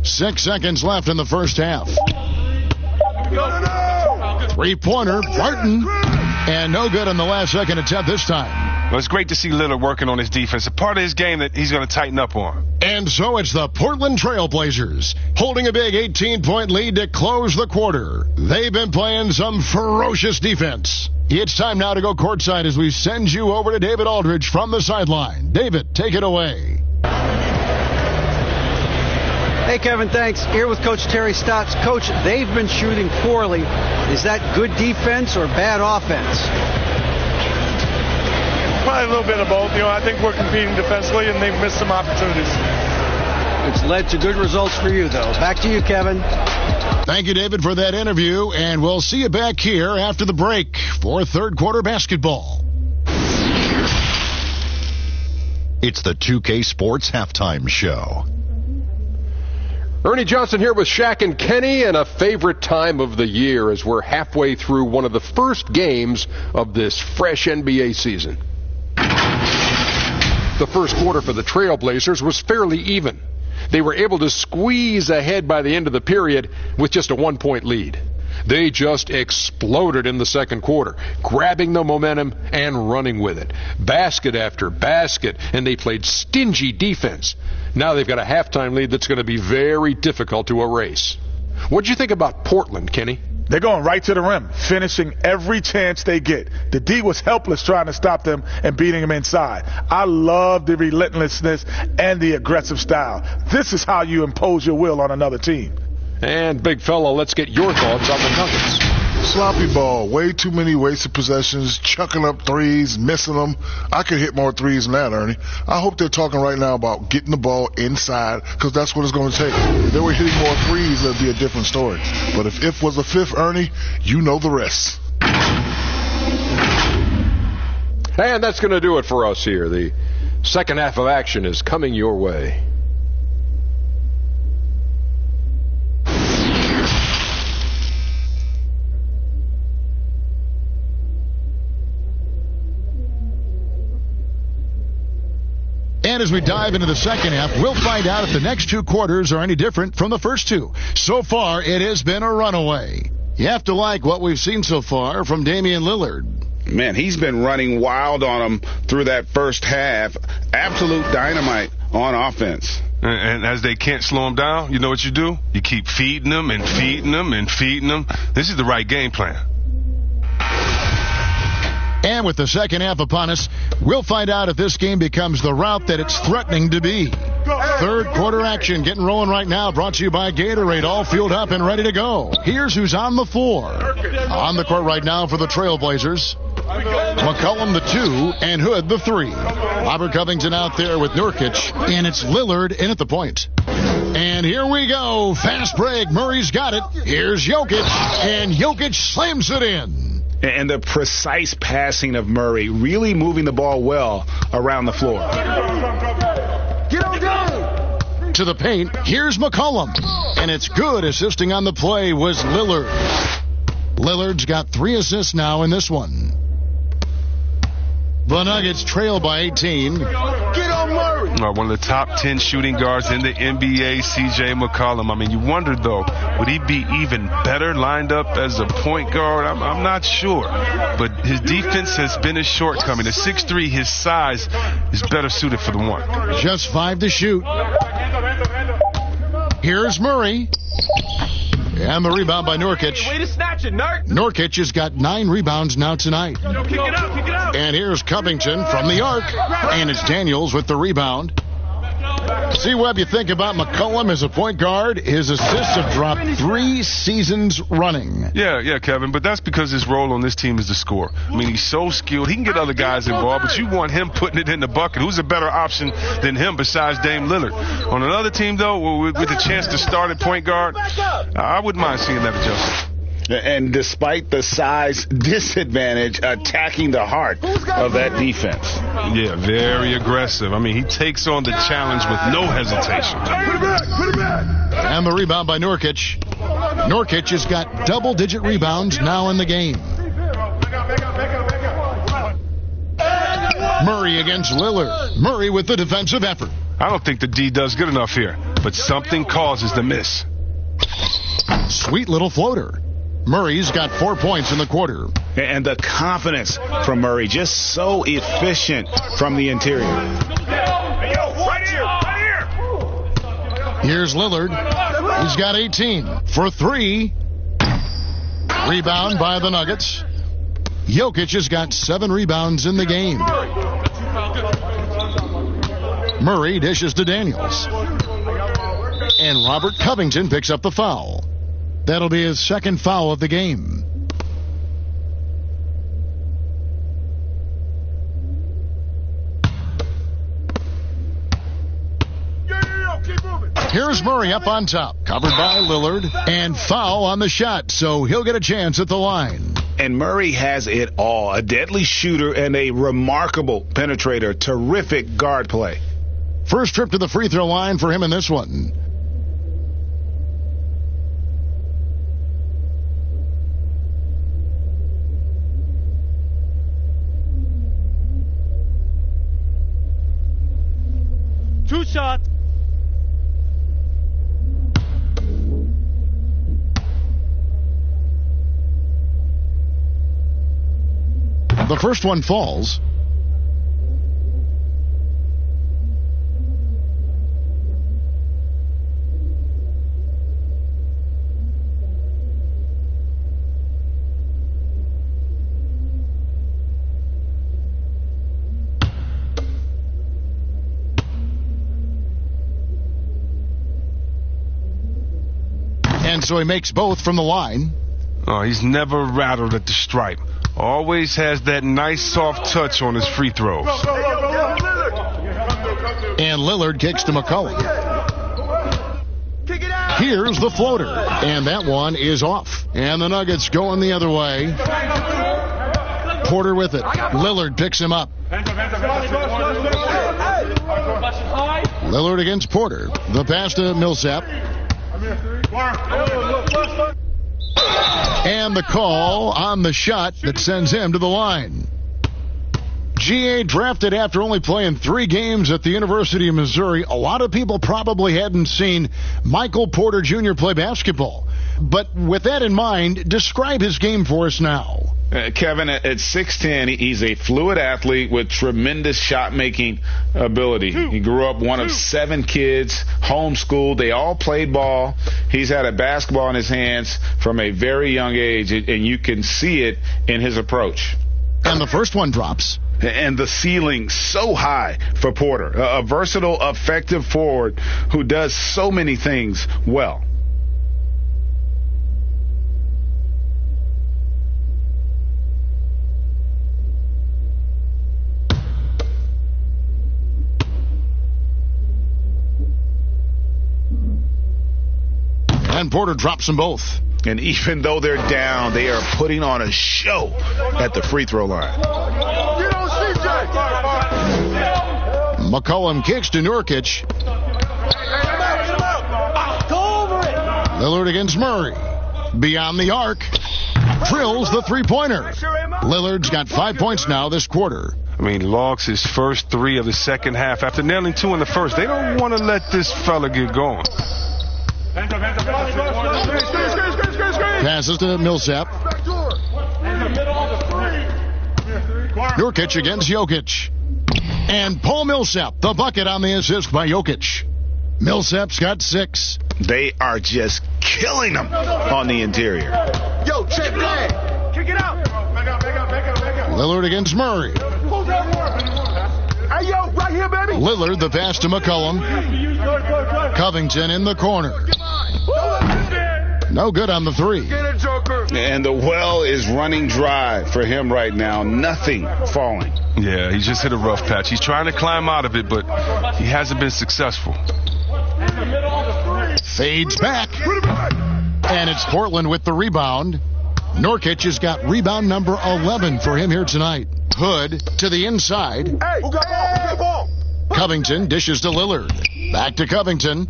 6 seconds left in the first half. Go. Three-pointer, Barton. And no good on the last second attempt this time. Well, it's great to see Lillard working on his defense. A part of his game that he's going to tighten up on. And so it's the Portland Trail Blazers holding a big 18-point lead to close the quarter. They've been playing some ferocious defense. It's time now to go courtside as we send you over to David Aldridge from the sideline. David, take it away. Hey, Kevin, thanks. Here with Coach Terry Stotts. Coach, they've been shooting poorly. Is that good defense or bad offense? Probably a little bit of both. I think we're competing defensively, and they've missed some opportunities. It's led to good results for you, though. Back to you, Kevin. Thank you, David, for that interview, and we'll see you back here after the break for third quarter basketball. It's the 2K Sports Halftime Show. Ernie Johnson here with Shaq and Kenny, and a favorite time of the year as we're halfway through one of the first games of this fresh NBA season. The first quarter for the Trailblazers was fairly even. They were able to squeeze ahead by the end of the period with just a 1-point lead. They just exploded in the second quarter, grabbing the momentum and running with it. Basket after basket, and they played stingy defense. Now they've got a halftime lead that's going to be very difficult to erase. What'd you think about Portland, Kenny? They're going right to the rim, finishing every chance they get. The D was helpless trying to stop them and beating them inside. I love the relentlessness and the aggressive style. This is how you impose your will on another team. And, big fella, let's get your thoughts on the Nuggets. Sloppy ball. Way too many wasted possessions, chucking up threes, missing them. I could hit more threes than that, Ernie. I hope they're talking right now about getting the ball inside, because that's what it's going to take. If they were hitting more threes, that'd be a different story. But if was a fifth, Ernie, you know the rest. And that's going to do it for us here. The second half of action is coming your way. And as we dive into the second half, we'll find out if the next two quarters are any different from the first two. So far, it has been a runaway. You have to like what we've seen so far from Damian Lillard. Man, he's been running wild on them through that first half. Absolute dynamite on offense. And as they can't slow him down, you know what you do? You keep feeding them and feeding them and feeding them. This is the right game plan. And with the second half upon us, we'll find out if this game becomes the route that it's threatening to be. Third quarter action getting rolling right now, brought to you by Gatorade, all fueled up and ready to go. Here's who's on the floor. On the court right now for the Trailblazers, McCollum the 2 and Hood the 3. Robert Covington out there with Nurkic, and it's Lillard in at the point. And here we go. Fast break. Murray's got it. Here's Jokic, and Jokic slams it in. And the precise passing of Murray, really moving the ball well around the floor. Get on down! To the paint, here's McCollum. And it's good. Assisting on the play was Lillard. Lillard's got 3 assists now in this one. The Nuggets trail by 18. Get on Murray! One of the top 10 shooting guards in the NBA, C.J. McCollum. I mean, you wonder, though, would he be even better lined up as a point guard? I'm not sure. But his defense has been his shortcoming. At 6'3", his size is better suited for the one. Just 5 to shoot. Here's Murray. And the rebound by Nurkic. Way to snatch it, Nurk. Nurkic has got 9 rebounds now tonight. Kick it out, kick it out. And here's Covington from the arc. And it's Daniels with the rebound. See what you think about McCollum as a point guard. His assists have dropped 3 seasons running. Yeah, Kevin, but that's because his role on this team is to score. I mean, he's so skilled. He can get other guys involved, but you want him putting it in the bucket. Who's a better option than him besides Dame Lillard? On another team, though, with a chance to start at point guard, I wouldn't mind seeing that adjustment. And despite the size disadvantage, attacking the heart of that defense. Yeah, very aggressive. I mean, he takes on the challenge with no hesitation. Put it back. And the rebound by Nurkic. Nurkic has got double-digit rebounds now in the game. Murray against Lillard. Murray with the defensive effort. I don't think the D does good enough here, but something causes the miss. Sweet little floater. Murray's got 4 points in the quarter. And the confidence from Murray, just so efficient from the interior. Hey, yo, right here. Here's Lillard. He's got 18 for 3. Rebound by the Nuggets. Jokic has got 7 rebounds in the game. Murray dishes to Daniels. And Robert Covington picks up the foul. That'll be his second foul of the game. Here's Murray up on top, covered by Lillard, and foul on the shot, so he'll get a chance at the line. And Murray has it all, a deadly shooter and a remarkable penetrator, terrific guard play. First trip to the free throw line for him in this one. Two shots. The first one falls. And so he makes both from the line. Oh, he's never rattled at the stripe. Always has that nice soft touch on his free throws. And Lillard kicks to McCollum. Here's the floater. And that one is off. And the Nuggets going the other way. Porter with it. Lillard picks him up. Lillard against Porter. The pass to Millsap. And the call on the shot that sends him to the line. G.A. drafted after only playing 3 games at the University of Missouri. A lot of people probably hadn't seen Michael Porter Jr. play basketball. But with that in mind, describe his game for us now. Kevin, at 6'10", he's a fluid athlete with tremendous shot-making ability. He grew up one of 7 kids, homeschooled. They all played ball. He's had a basketball in his hands from a very young age, and you can see it in his approach. And the first one drops. And the ceiling so high for Porter, a versatile, effective forward who does so many things well. And Porter drops them both. And even though they're down, they are putting on a show at the free throw line. McCollum kicks to Nurkic. Lillard against Murray. Beyond the arc. Drills the three-pointer. Lillard's got 5 points now this quarter. I mean, logs his first 3 of the second half. After nailing 2 in the first, they don't want to let this fella get going. Passes to Millsap. Nurkic against Jokic. And Paul Millsap, the bucket on the assist by Jokic. Millsap's got 6. They are just killing them on the interior. Yo, check that. Kick it out. Lillard against Murray. Hey, yo, right here, baby. Lillard, the pass to McCollum. Covington in the corner. No good on the 3. And the well is running dry for him right now. Nothing falling. Yeah, he just hit a rough patch. He's trying to climb out of it, but he hasn't been successful. Fades back. And it's Portland with the rebound. Nurkic has got rebound number 11 for him here tonight. Hood to the inside. Hey, who got ball? Covington dishes to Lillard. Back to Covington.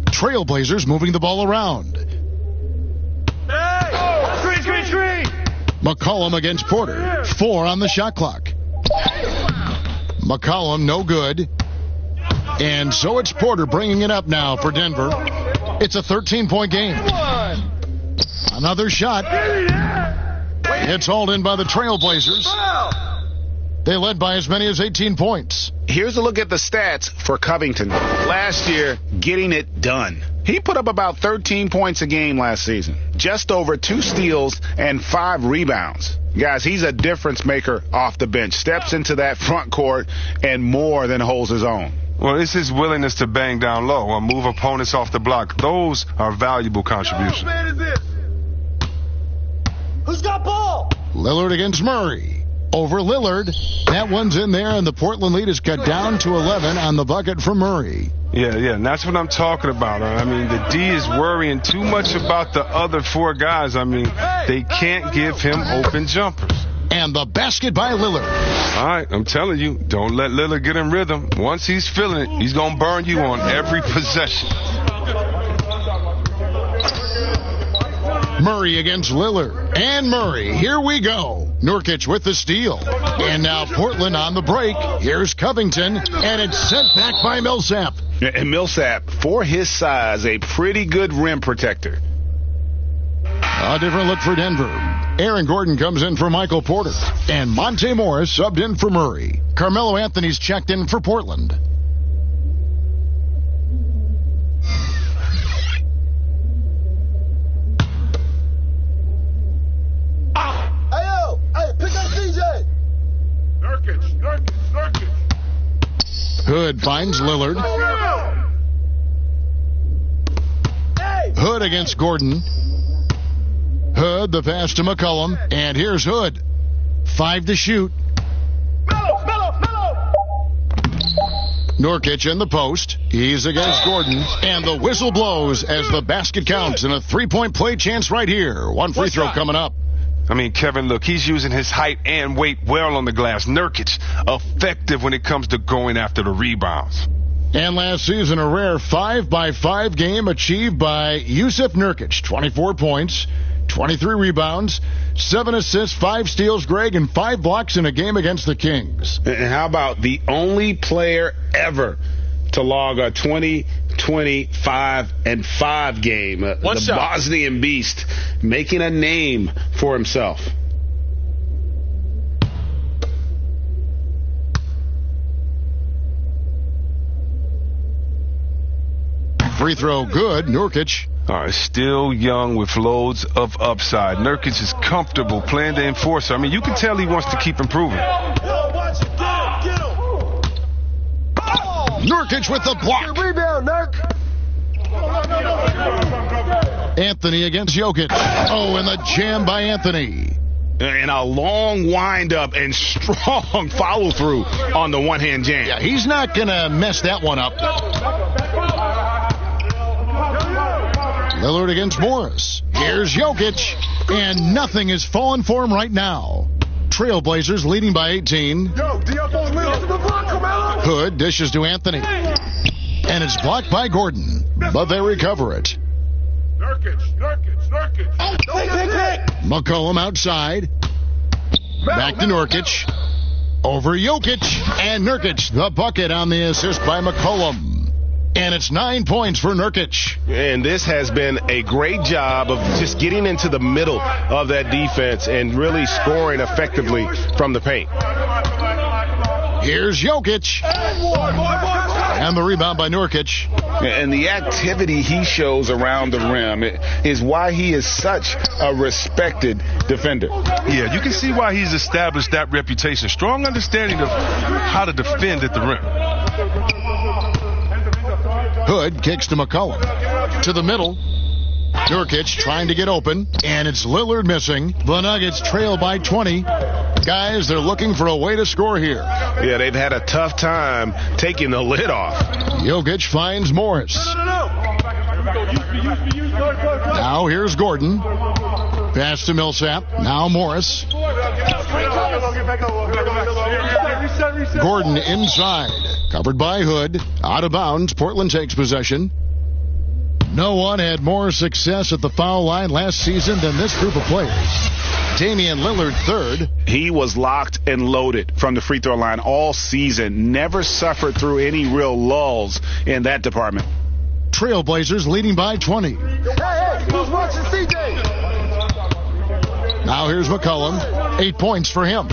Trailblazers moving the ball around. Screen. McCollum against Porter. 4 on the shot clock. McCollum no good. And so it's Porter bringing it up now for Denver. It's a 13-point game. Another shot. It's hauled in by the Trailblazers. They led by as many as 18 points. Here's a look at the stats for Covington. Last year, getting it done. He put up about 13 points a game last season. Just over 2 steals and 5 rebounds. Guys, he's a difference maker off the bench. Steps into that front court and more than holds his own. Well, it's his willingness to bang down low or move opponents off the block. Those are valuable contributions. Who's got ball? Lillard against Murray. Over Lillard. That one's in there, and the Portland lead is cut down to 11 on the bucket from Murray. Yeah, and that's what I'm talking about. I mean, the D is worrying too much about the other 4 guys. I mean, they can't give him open jumpers. And the basket by Lillard. All right, I'm telling you, don't let Lillard get in rhythm. Once he's feeling it, he's going to burn you on every possession. Murray against Lillard. And Murray, here we go. Nurkic with the steal. And now Portland on the break. Here's Covington, and it's sent back by Millsap. And Millsap, for his size, a pretty good rim protector. A different look for Denver. Aaron Gordon comes in for Michael Porter. And Monte Morris subbed in for Murray. Carmelo Anthony's checked in for Portland. Hood finds Lillard. Hood against Gordon. Hood, the pass to McCollum. And here's Hood. 5 to shoot. Nurkic in the post. He's against Gordon. And the whistle blows as the basket counts. And a 3-point play chance right here. One free throw coming up. I mean, Kevin, look, he's using his height and weight well on the glass. Nurkic, effective when it comes to going after the rebounds. And last season, a rare 5-by-5 game achieved by Yusuf Nurkic. 24 points, 23 rebounds, 7 assists, 5 steals, Greg, and 5 blocks in a game against the Kings. And how about the only player ever to log a 20-25-5 game? The Bosnian Beast making a name for himself. Free throw good, Nurkic. All right, still young with loads of upside. Nurkic is comfortable playing the enforcer. I mean, you can tell he wants to keep improving. Nurkic with the block. Rebound, Nurk. Anthony against Jokic. Oh, and the jam by Anthony. And a long windup and strong follow-through on the one-hand jam. Yeah, he's not going to mess that one up. Lillard against Morris. Here's Jokic. And nothing is falling for him right now. Trailblazers leading by 18. Hood dishes to Anthony. And it's blocked by Gordon. But they recover it. McCollum outside. Back to Nurkic. Over Jokic. And Nurkic, the bucket on the assist by McCollum. And it's 9 points for Nurkic. And this has been a great job of just getting into the middle of that defense and really scoring effectively from the paint. Here's Jokic. And the rebound by Nurkic. And the activity he shows around the rim is why he is such a respected defender. Yeah, you can see why he's established that reputation. Strong understanding of how to defend at the rim. Hood kicks to McCollum. To the middle. Nurkic trying to get open. And it's Lillard missing. The Nuggets trail by 20. Guys, they're looking for a way to score here. Yeah, they've had a tough time taking the lid off. Jokic finds Morris. Now here's Gordon. Pass to Millsap. Now Morris. Gordon inside. Covered by Hood. Out of bounds. Portland takes possession. No one had more success at the foul line last season than this group of players. Damian Lillard third. He was locked and loaded from the free throw line all season. Never suffered through any real lulls in that department. Trailblazers leading by 20. Hey, who's watching CJ? Now here's McCollum. 8 points for him.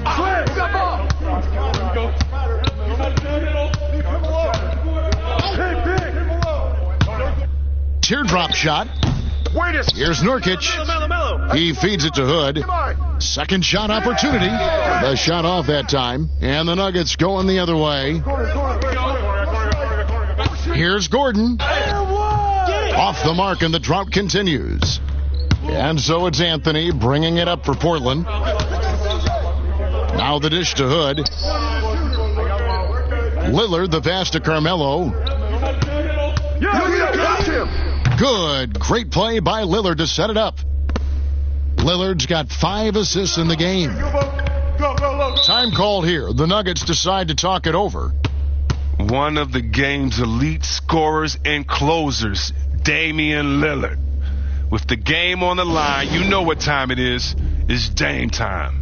Teardrop shot. Here's Nurkic. He feeds it to Hood. Second shot opportunity. The shot off that time. And the Nuggets going the other way. Here's Gordon. Off the mark, and the drought continues. And so it's Anthony bringing it up for Portland. Now the dish to Hood. Lillard, the pass to Carmelo. Good. Great play by Lillard to set it up. Lillard's got 5 assists in the game. Time called here. The Nuggets decide to talk it over. One of the game's elite scorers and closers, Damian Lillard. With the game on the line, you know what time it is. It's Dame time.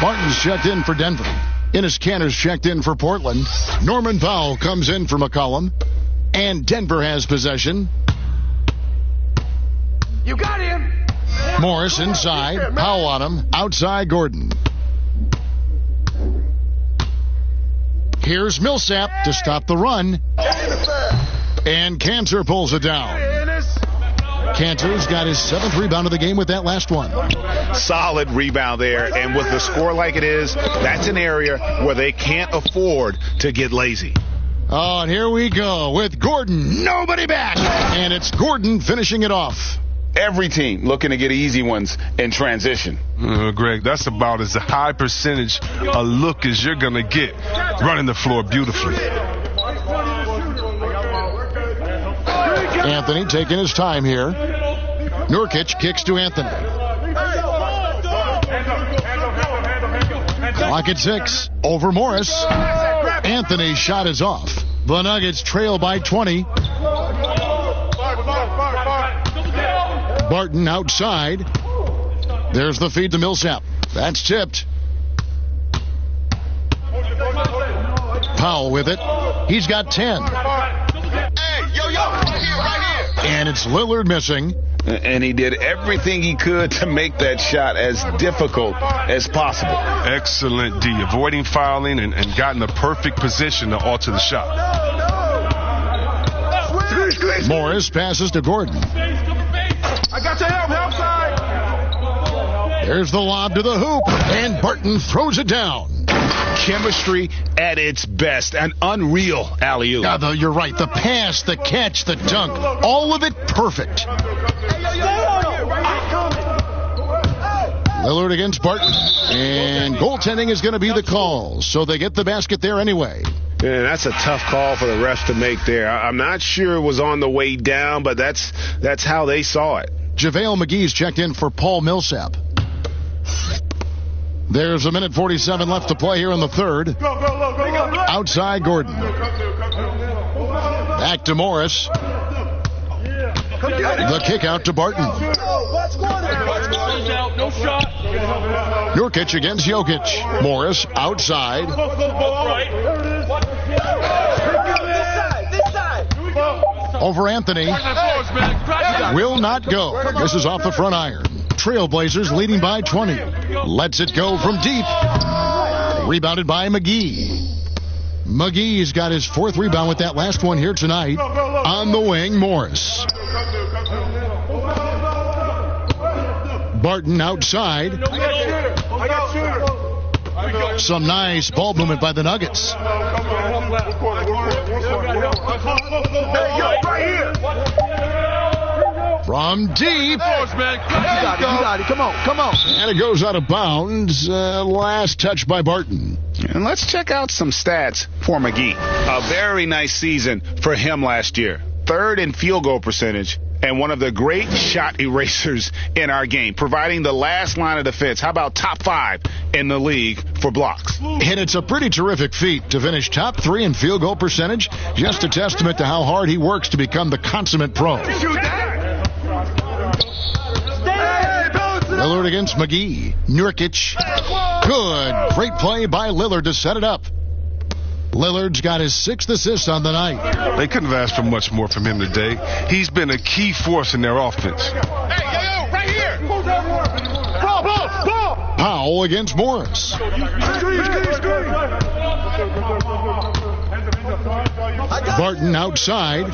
Martin's checked in for Denver. Enes Kanter's checked in for Portland. Norman Powell comes in for McCollum. And Denver has possession. You got him. Morris inside. Powell on him. Outside Gordon. Here's Millsap to stop the run. And Kanter pulls it down. Kanter's got his 7th rebound of the game with that last one. Solid rebound there, and with the score like it is, that's an area where they can't afford to get lazy. Oh, and here we go with Gordon. Nobody back. And it's Gordon finishing it off. Every team looking to get easy ones in transition. Greg, that's about as high percentage a look as you're going to get running the floor beautifully. Anthony taking his time here. Nurkic kicks to Anthony. Clock at 6. Over Morris. Anthony's shot is off. The Nuggets trail by 20. Barton outside. There's the feed to Millsap. That's tipped. Powell with it. He's got 10. And it's Lillard missing. And he did everything he could to make that shot as difficult as possible. Excellent D. Avoiding fouling and got in the perfect position to alter the shot. Morris passes to Gordon. I got your help side. There's the lob to the hoop. And Barton throws it down. Chemistry at its best. An unreal alley-oop. Yeah, you're right. The pass, the catch, the dunk. All of it perfect. Lillard against Barton. And goaltending is going to be the call. So they get the basket there anyway. Yeah, that's a tough call for the refs to make there. I'm not sure it was on the way down, but that's how they saw it. JaVale McGee's checked in for Paul Millsap. There's 1:47 left to play here in the third. Outside Gordon. Back to Morris. The kick out to Barton. Nurkic against Jokic. Morris outside. Over Anthony. Will not go. This is off the front iron. Trailblazers leading by 20. Lets it go from deep. Rebounded by McGee. McGee's got his 4th rebound with that last one here tonight. On the wing, Morris. Barton outside. Some nice ball movement by the Nuggets. From deep. You got it. Come on. And it goes out of bounds. Last touch by Barton. And let's check out some stats for McGee. A very nice season for him last year. Third in field goal percentage and one of the great shot erasers in our game, providing the last line of defense. How about top 5 in the league for blocks? And it's a pretty terrific feat to finish top 3 in field goal percentage. Just a testament to how hard he works to become the consummate pro. Lillard against McGee. Nurkic. Good. Great play by Lillard to set it up. Lillard's got his 6th assist on the night. They couldn't have asked for much more from him today. He's been a key force in their offense. Right here. Ball. Powell against Morris. Barton outside.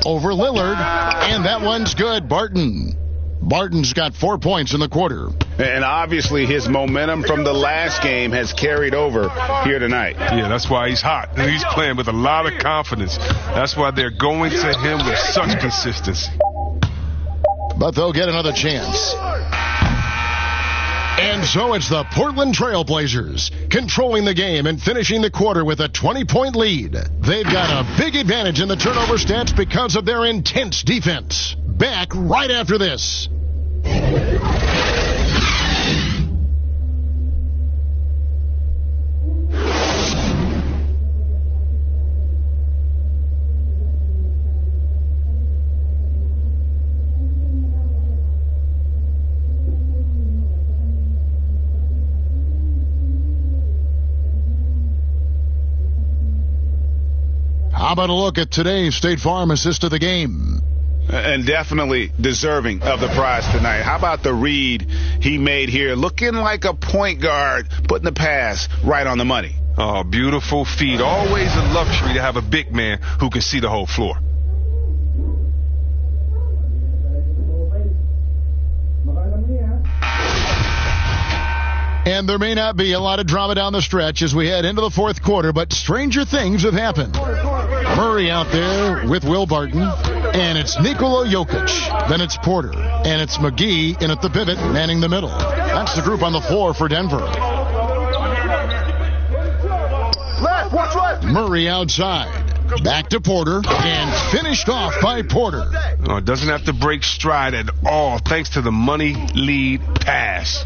Over Lillard. And that one's good. Barton's got 4 points in the quarter. And obviously his momentum from the last game has carried over here tonight. Yeah, that's why he's hot. And he's playing with a lot of confidence. That's why they're going to him with such consistency. But they'll get another chance. And so it's the Portland Trail Blazers controlling the game and finishing the quarter with a 20-point lead. They've got a big advantage in the turnover stats because of their intense defense. Back right after this. How about a look at today's State Farm assist of the game? And definitely deserving of the prize tonight. How about the read he made here? Looking like a point guard, putting the pass right on the money. Oh, beautiful feed. Always a luxury to have a big man who can see the whole floor. And there may not be a lot of drama down the stretch as we head into the fourth quarter, but stranger things have happened. Murray out there with Will Barton, and it's Nikola Jokic. Then it's Porter, and it's McGee in at the pivot, manning the middle. That's the group on the floor for Denver. Murray outside. Back to Porter, and finished off by Porter. Oh, it doesn't have to break stride at all, thanks to the money lead pass.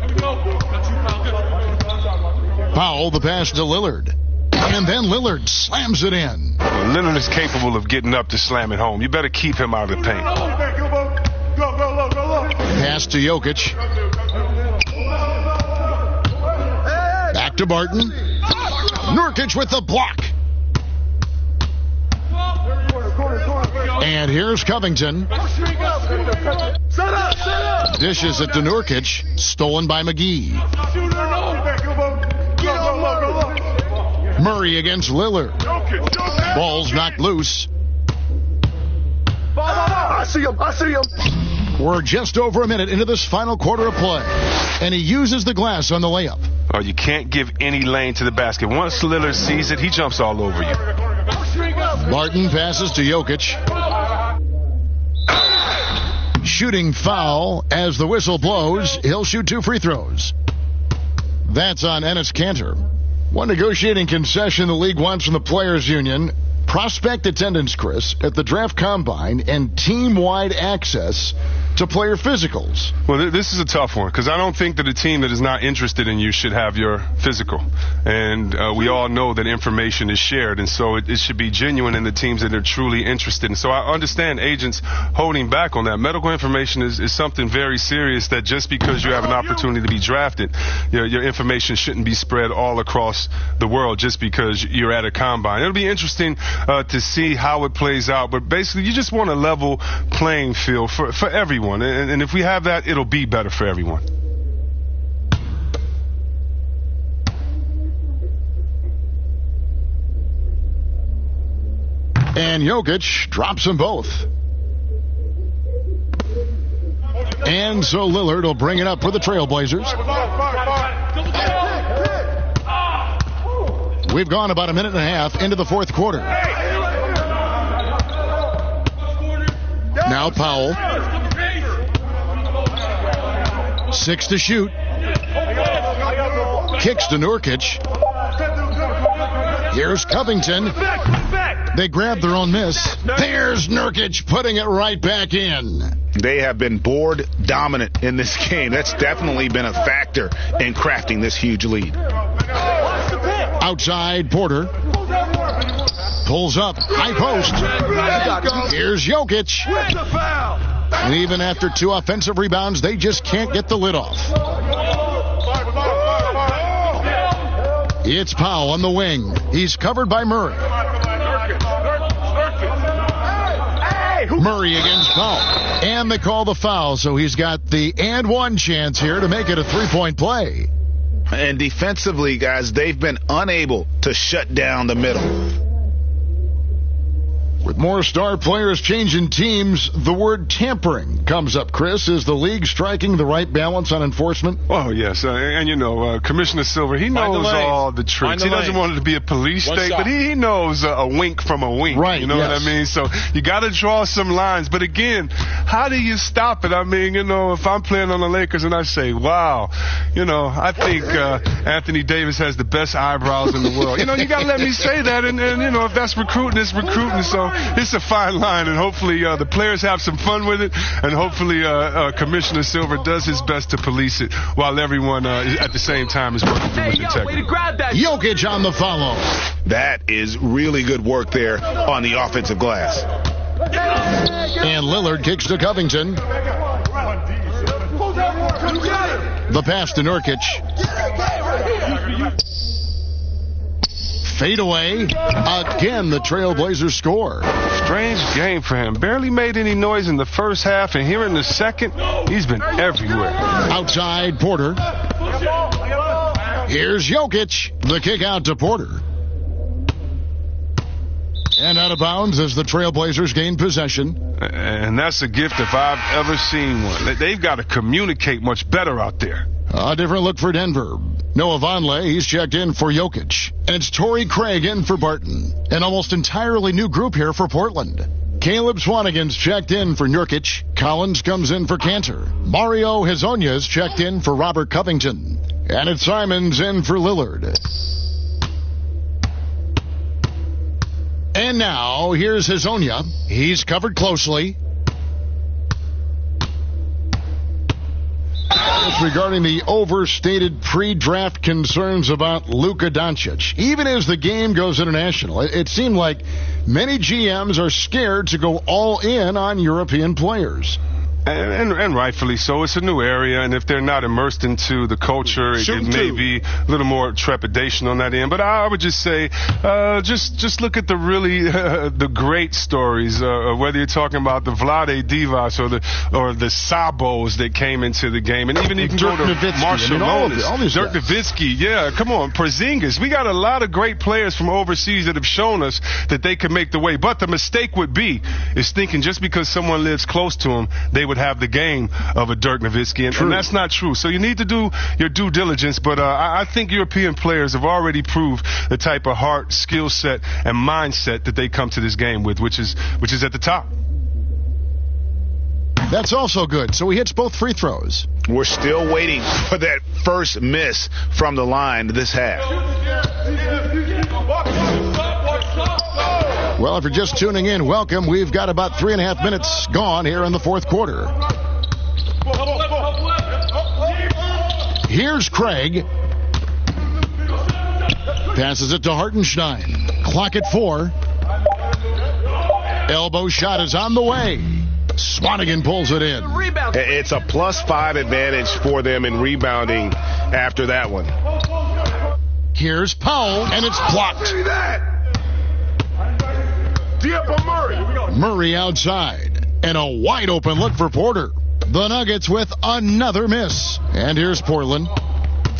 Powell, the pass to Lillard. And then Lillard slams it in. Well, Lillard is capable of getting up to slam it home. You better keep him out of the paint. Pass to Jokic. Back to Barton. Nurkic with the block. And here's Covington. Dishes it to Nurkic. Stolen by McGee. Murray against Lillard. Ball's knocked loose. I see him. We're just over a minute into this final quarter of play. And he uses the glass on the layup. Oh, you can't give any lane to the basket. Once Lillard sees it, he jumps all over you. Barton passes to Jokic. Shooting foul as the whistle blows. He'll shoot 2 free throws. That's on Enes Kanter. One negotiating concession the league wants from the Players Union: prospect attendance, Chris, at the draft combine and team-wide access to player physicals. Well, this is a tough one because I don't think that a team that is not interested in you should have your physical. And we all know that information is shared, and so it should be genuine in the teams that are truly interested. And so I understand agents holding back on that. Medical information is something very serious that just because you have an opportunity to be drafted, your information shouldn't be spread all across the world just because you're at a combine. It'll be interesting to see how it plays out, but basically you just want a level playing field for everyone. And if we have that, it'll be better for everyone. And Jokic drops them both. And so Lillard will bring it up for the Trailblazers. We've gone about a minute and a half into the fourth quarter. Now Powell. 6 to shoot. Kicks to Nurkic. Here's Covington. They grab their own miss. There's Nurkic putting it right back in. They have been board dominant in this game. That's definitely been a factor in crafting this huge lead. Outside, Porter. Pulls up. High post. Here's Jokic. And even after 2 offensive rebounds, they just can't get the lid off. It's Powell on the wing. He's covered by Murray. Murray against Powell. And they call the foul, so he's got the and one chance here to make it a 3-point play. And defensively, guys, they've been unable to shut down the middle. With more star players changing teams, the word tampering comes up. Chris, is the league striking the right balance on enforcement? Oh, yes. And, Commissioner Silver, he knows all the tricks. He doesn't want it to be a police state, but he knows a wink from a wink. Right, you know what I mean? So you got to draw some lines. But, again, how do you stop it? I mean, if I'm playing on the Lakers and I say, wow, I think Anthony Davis has the best eyebrows in the world. You got to let me say that. And if that's recruiting, it's recruiting. So it's a fine line, and hopefully the players have some fun with it, and hopefully Commissioner Silver does his best to police it while everyone at the same time is working through with integrity. Jokic on the follow. That is really good work there on the offensive glass. And Lillard kicks to Covington. The pass to Nurkic. Fade away. Again, the Trailblazers score. Strange game for him. Barely made any noise in the first half, and here in the second, he's been everywhere. Outside, Porter. Here's Jokic. The kick out to Porter. And out of bounds as the Trailblazers gain possession. And that's a gift if I've ever seen one. They've got to communicate much better out there. A different look for Denver. Noah Vonleh, he's checked in for Jokic. And it's Torrey Craig in for Barton. An almost entirely new group here for Portland. Caleb Swanigan's checked in for Nurkic. Collins comes in for Cantor. Mario Hezonja's checked in for Robert Covington. And it's Simons in for Lillard. And now, here's Hezonja. He's covered closely. It's regarding the overstated pre-draft concerns about Luka Doncic. Even as the game goes international, it seemed like many GMs are scared to go all in on European players. And rightfully so. It's a new area, and if they're not immersed into the culture, it may be a little more trepidation on that end. But I would just say, just look at the really the great stories. Whether you're talking about the Vlade Divas or the Sabos that came into the game, and even you can go to Marshall Nonis, Dirk Nowitzki. Yeah, come on, Porzingis. We got a lot of great players from overseas that have shown us that they can make the way. But the mistake would be is thinking just because someone lives close to them, they would have the game of a Dirk Nowitzki, and that's not true. So you need to do your due diligence, but I think European players have already proved the type of heart, skill set, and mindset that they come to this game with, which is at the top. That's also good. So he hits both free throws. We're still waiting for that first miss from the line this half. Well, if you're just tuning in, welcome. We've got about 3.5 minutes gone here in the fourth quarter. Here's Craig. Passes it to Hartenstein. Clock at 4. Elbow shot is on the way. Swanigan pulls it in. It's a +5 advantage for them in rebounding after that one. Here's Powell, and it's blocked. Murray outside, and a wide open look for Porter. The Nuggets with another miss. And here's Portland.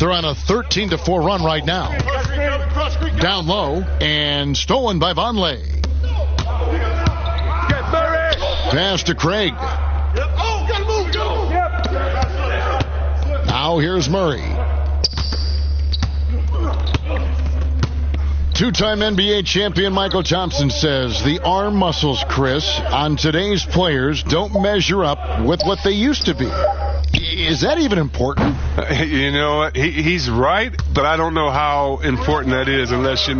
They're on a 13-4 run right now. Down low, and stolen by Vonleh. Pass to Craig. Now here's Murray. Two-time NBA champion Michael Thompson says the arm muscles, Chris, on today's players don't measure up with what they used to be. Is that even important? You know what? He's right, but I don't know how important that is unless, you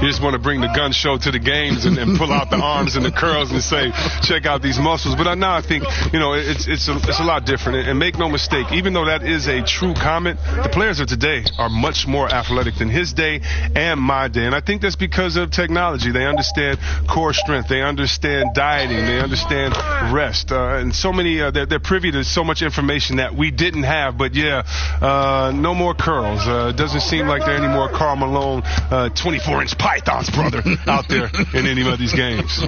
just want to bring the gun show to the games and pull out the arms and the curls and say, check out these muscles. But now I think, it's a lot different. And make no mistake, even though that is a true comment, the players of today are much more athletic than his day and my day. And I think that's because of technology. They understand core strength. They understand dieting. They understand rest. And so many, they're privy to so much information that we didn't have. But no more curls. It doesn't seem like there are any more Karl Malone 24-inch pythons, brother, out there in any of these games.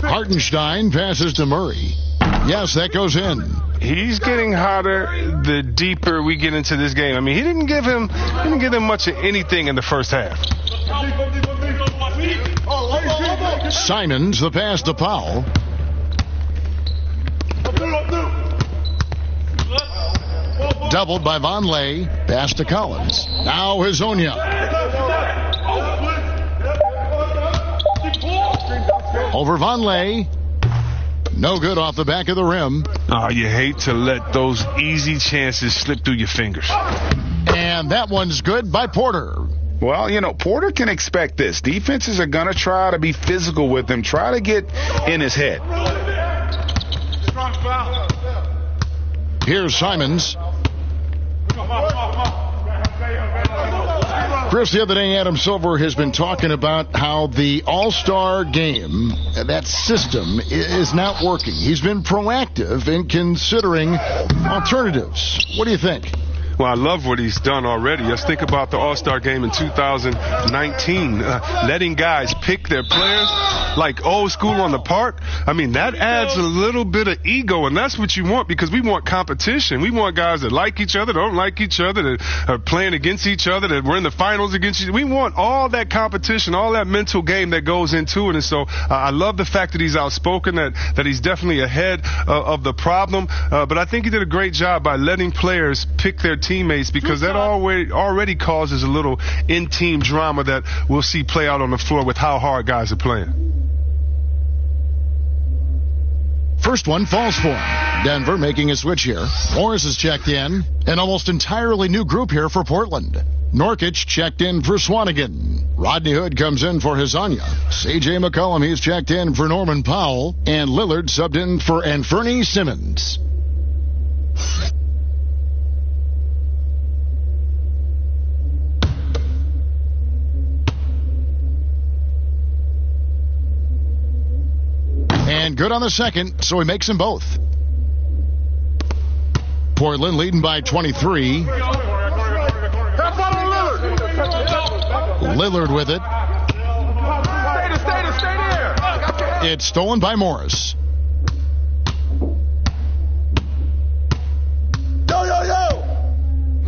Hartenstein passes to Murray. Yes, that goes in. He's getting hotter the deeper we get into this game. I mean, he didn't give him much of anything in the first half. Simons, the pass to Powell. Doubled by Vonleh. Pass to Collins. Now Hezonja. Over Vonleh. No good off the back of the rim. Oh, you hate to let those easy chances slip through your fingers. And that one's good by Porter. Well, Porter can expect this. Defenses are going to try to be physical with him, try to get in his head. Here's Simons. Chris, the other day, Adam Silver has been talking about how the All-Star game, that system, is not working. He's been proactive in considering alternatives. What do you think? Well, I love what he's done already. Let's think about the All-Star game in 2019. Letting guys pick their players like old school on the park. I mean, that adds a little bit of ego, and that's what you want because we want competition. We want guys that like each other, don't like each other, that are playing against each other, that we're in the finals against each other. We want all that competition, all that mental game that goes into it. And so I love the fact that he's outspoken, that he's definitely ahead of the problem. But I think he did a great job by letting players pick their teammates because that already causes a little in-team drama that we'll see play out on the floor with how hard guys are playing. First one falls for him. Denver making a switch here. Morris is checked in. An almost entirely new group here for Portland. Nurkic checked in for Swanigan. Rodney Hood comes in for Hezonja. C.J. McCollum, he's checked in for Norman Powell. And Lillard subbed in for Anfernee Simons. And good on the second, so he makes them both. Portland leading by 23. Lillard with it. Stay there. It's stolen by Morris.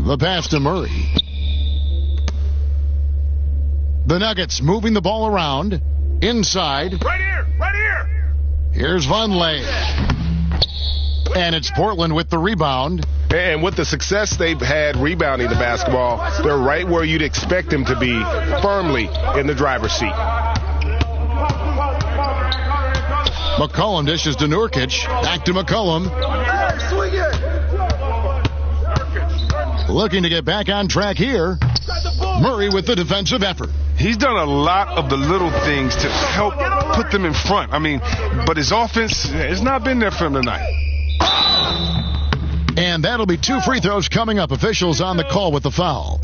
The pass to Murray. The Nuggets moving the ball around. Inside. Right here. Here's Vonleh. And it's Portland with the rebound. And with the success they've had rebounding the basketball, they're right where you'd expect them to be, firmly in the driver's seat. McCollum dishes to Nurkic. Back to McCollum. Looking to get back on track here. Murray with the defensive effort. He's done a lot of the little things to help put them in front. I mean, but his offense has not been there for him tonight. And that'll be 2 free throws coming up. Officials on the call with the foul.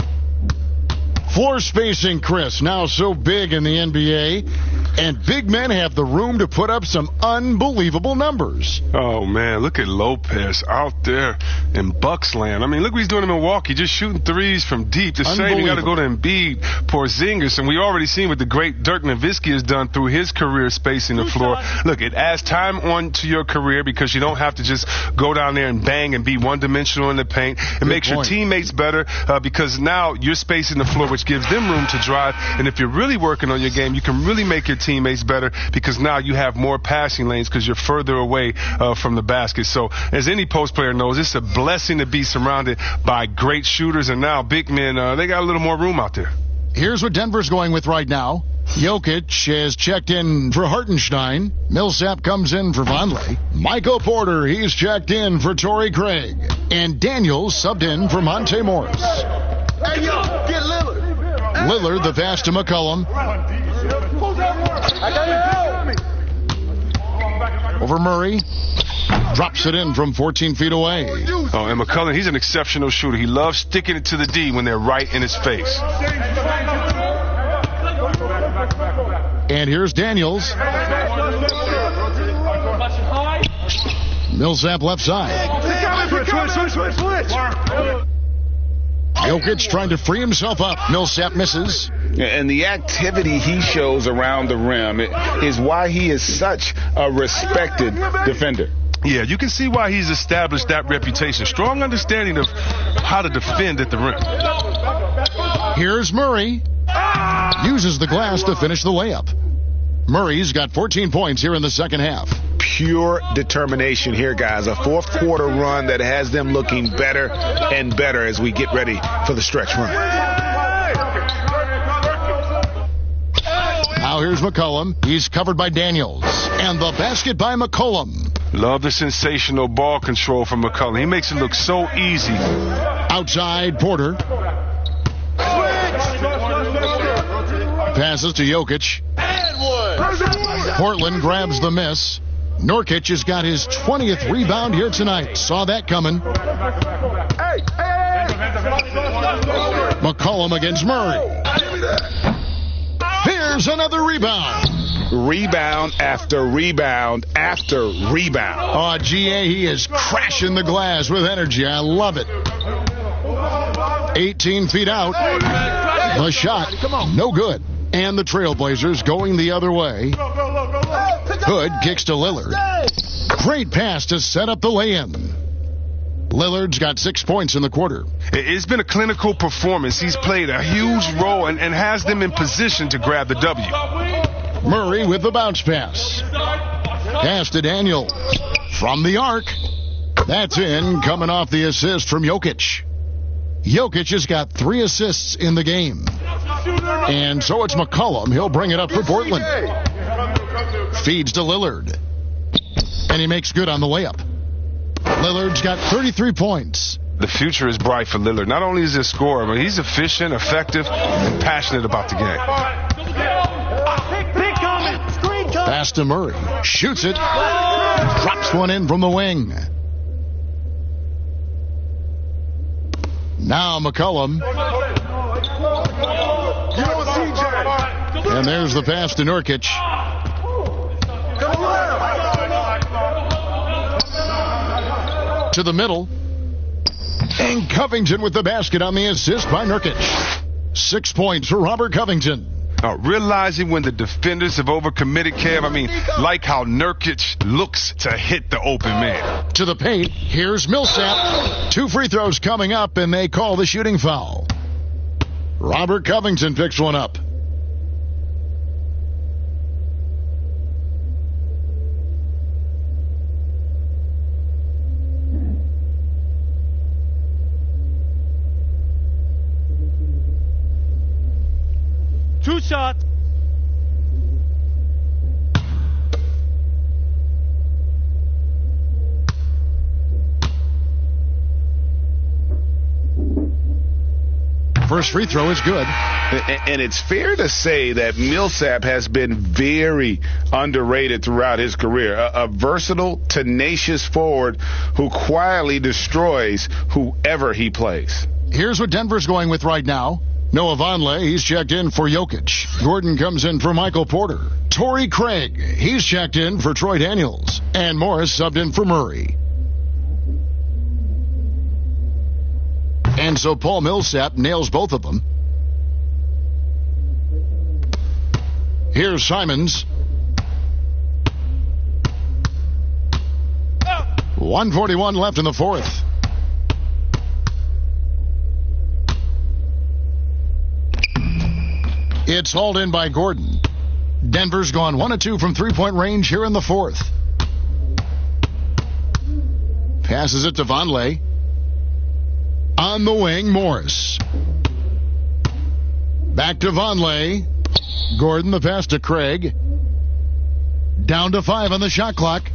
Floor spacing, Chris, now so big in the NBA. And big men have the room to put up some unbelievable numbers. Oh, man, look at Lopez out there in Bucks land. I mean, look what he's doing in Milwaukee, just shooting threes from deep. The same, you got to go to Embiid, Porzingis, and we already seen what the great Dirk Nowitzki has done through his career spacing the floor. Look, it adds time on to your career because you don't have to just go down there and bang and be one-dimensional in the paint. It makes your teammates better because now you're spacing the floor, which gives them room to drive. And if you're really working on your game, you can really make your team teammates better because now you have more passing lanes because you're further away from the basket. So as any post player knows, it's a blessing to be surrounded by great shooters, and now big men, they got a little more room out there. Here's what Denver's going with right now. Jokic has checked in for Hartenstein. Millsap comes in for Vonleh. Michael Porter, he's checked in for Torrey Craig. And Daniels subbed in for Monte Morris. Hey, yo, get Lillard. Lillard, the pass to McCollum. Over Murray. Drops it in from 14 feet away. Oh, and McCollum, he's an exceptional shooter. He loves sticking it to the D when they're right in his face. And here's Daniels. Millsap left side. Jokic trying to free himself up. Millsap misses. And the activity he shows around the rim is why he is such a respected defender. Yeah, you can see why he's established that reputation. Strong understanding of how to defend at the rim. Here's Murray. Uses the glass to finish the layup. Murray's got 14 points here in the second half. Pure determination here, guys. A fourth quarter run that has them looking better and better as we get ready for the stretch run. Now here's McCollum. He's covered by Daniels. And the basket by McCollum. Love the sensational ball control from McCollum. He makes it look so easy. Outside, Porter. Passes to Jokic. Portland grabs the miss. Nurkic has got his 20th rebound here tonight. Saw that coming. McCollum against Murray. Here's another rebound. Rebound after rebound after rebound. Oh, GA, he is crashing the glass with energy. I love it. 18 feet out. The shot, no good. And the Trailblazers going the other way. Hood kicks to Lillard. Great pass to set up the lay-in. Lillard's got 6 points in the quarter. It's been a clinical performance. He's played a huge role and has them in position to grab the W. Murray with the bounce pass. Pass to Daniels. From the arc. That's in, coming off the assist from Jokic. Jokic has got 3 assists in the game. And so it's McCollum. He'll bring it up for Portland. Feeds to Lillard. And he makes good on the layup. Lillard's got 33 points. The future is bright for Lillard. Not only is he a scorer, but he's efficient, effective, and passionate about the game. Pass to Murray. Shoots it. Drops one in from the wing. Now McCollum. And there's the pass to Nurkic. To the middle. And Covington with the basket on the assist by Nurkic. 6 points for Robert Covington. Realizing when the defenders have overcommitted, Kev, like how Nurkic looks to hit the open man. To the paint, here's Millsap. 2 free throws coming up, and they call the shooting foul. Robert Covington picks one up. Two shots. First free throw is good. And it's fair to say that Millsap has been very underrated throughout his career. A versatile, tenacious forward who quietly destroys whoever he plays. Here's what Denver's going with right now. Noah Vonleh, he's checked in for Jokic. Gordon comes in for Michael Porter. Torrey Craig, he's checked in for Troy Daniels. And Morris subbed in for Murray. And so Paul Millsap nails both of them. Here's Simons. 1:41 left in the fourth. It's hauled in by Gordon. Denver's gone 1 of 2 from three-point range here in the fourth. Passes it to Vonleh. On the wing, Morris. Back to Vonleh. Gordon, the pass to Craig. Down to 5 on the shot clock.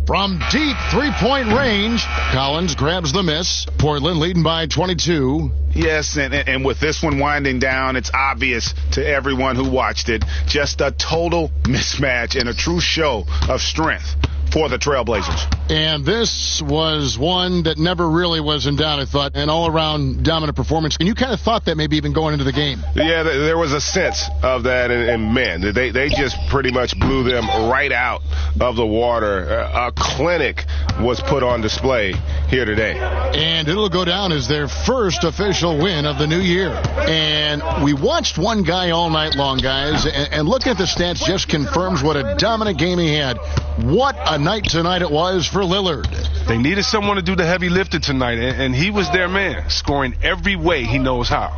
From deep three-point range, Collins grabs the miss. Portland leading by 22. Yes, and with this one winding down, it's obvious to everyone who watched it. Just a total mismatch and a true show of strength for the Trailblazers. And this was one that never really was in doubt, I thought, an all-around dominant performance. And you kind of thought that maybe even going into the game. Yeah, there was a sense of that, and man, they just pretty much blew them right out of the water. A clinic was put on display here today. And it'll go down as their first official win of the new year. And we watched one guy all night long, guys, and looking at the stats just confirms what a dominant game he had. What a night tonight it was for Lillard. They needed someone to do the heavy lifting tonight, and he was their man, scoring every way he knows how.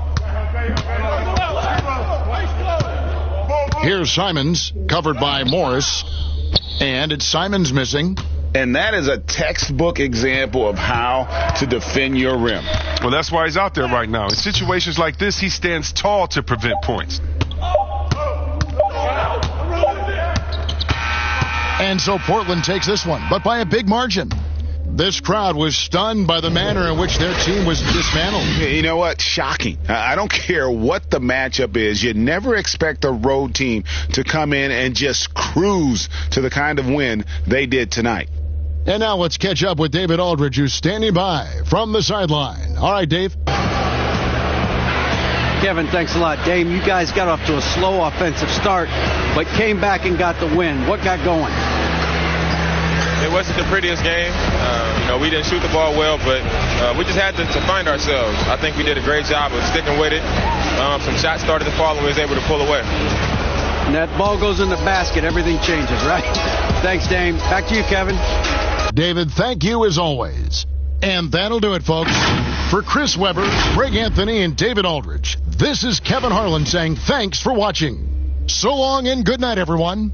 Here's Simons, covered by Morris, and it's Simons missing. And that is a textbook example of how to defend your rim. Well, that's why he's out there right now. In situations like this, he stands tall to prevent points. And so Portland takes this one, but by a big margin. This crowd was stunned by the manner in which their team was dismantled. You know what? Shocking. I don't care what the matchup is. You never expect a road team to come in and just cruise to the kind of win they did tonight. And now let's catch up with David Aldridge, who's standing by from the sideline. All right, Dave. Kevin, thanks a lot. Dame, you guys got off to a slow offensive start, but came back and got the win. What got going? It wasn't the prettiest game. We didn't shoot the ball well, but we just had to find ourselves. I think we did a great job of sticking with it. Some shots started to fall, and we was able to pull away. And that ball goes in the basket, everything changes, right? Thanks, Dame. Back to you, Kevin. David, thank you as always. And that'll do it, folks. For Chris Webber, Greg Anthony, and David Aldridge, this is Kevin Harlan saying thanks for watching. So long and good night, everyone.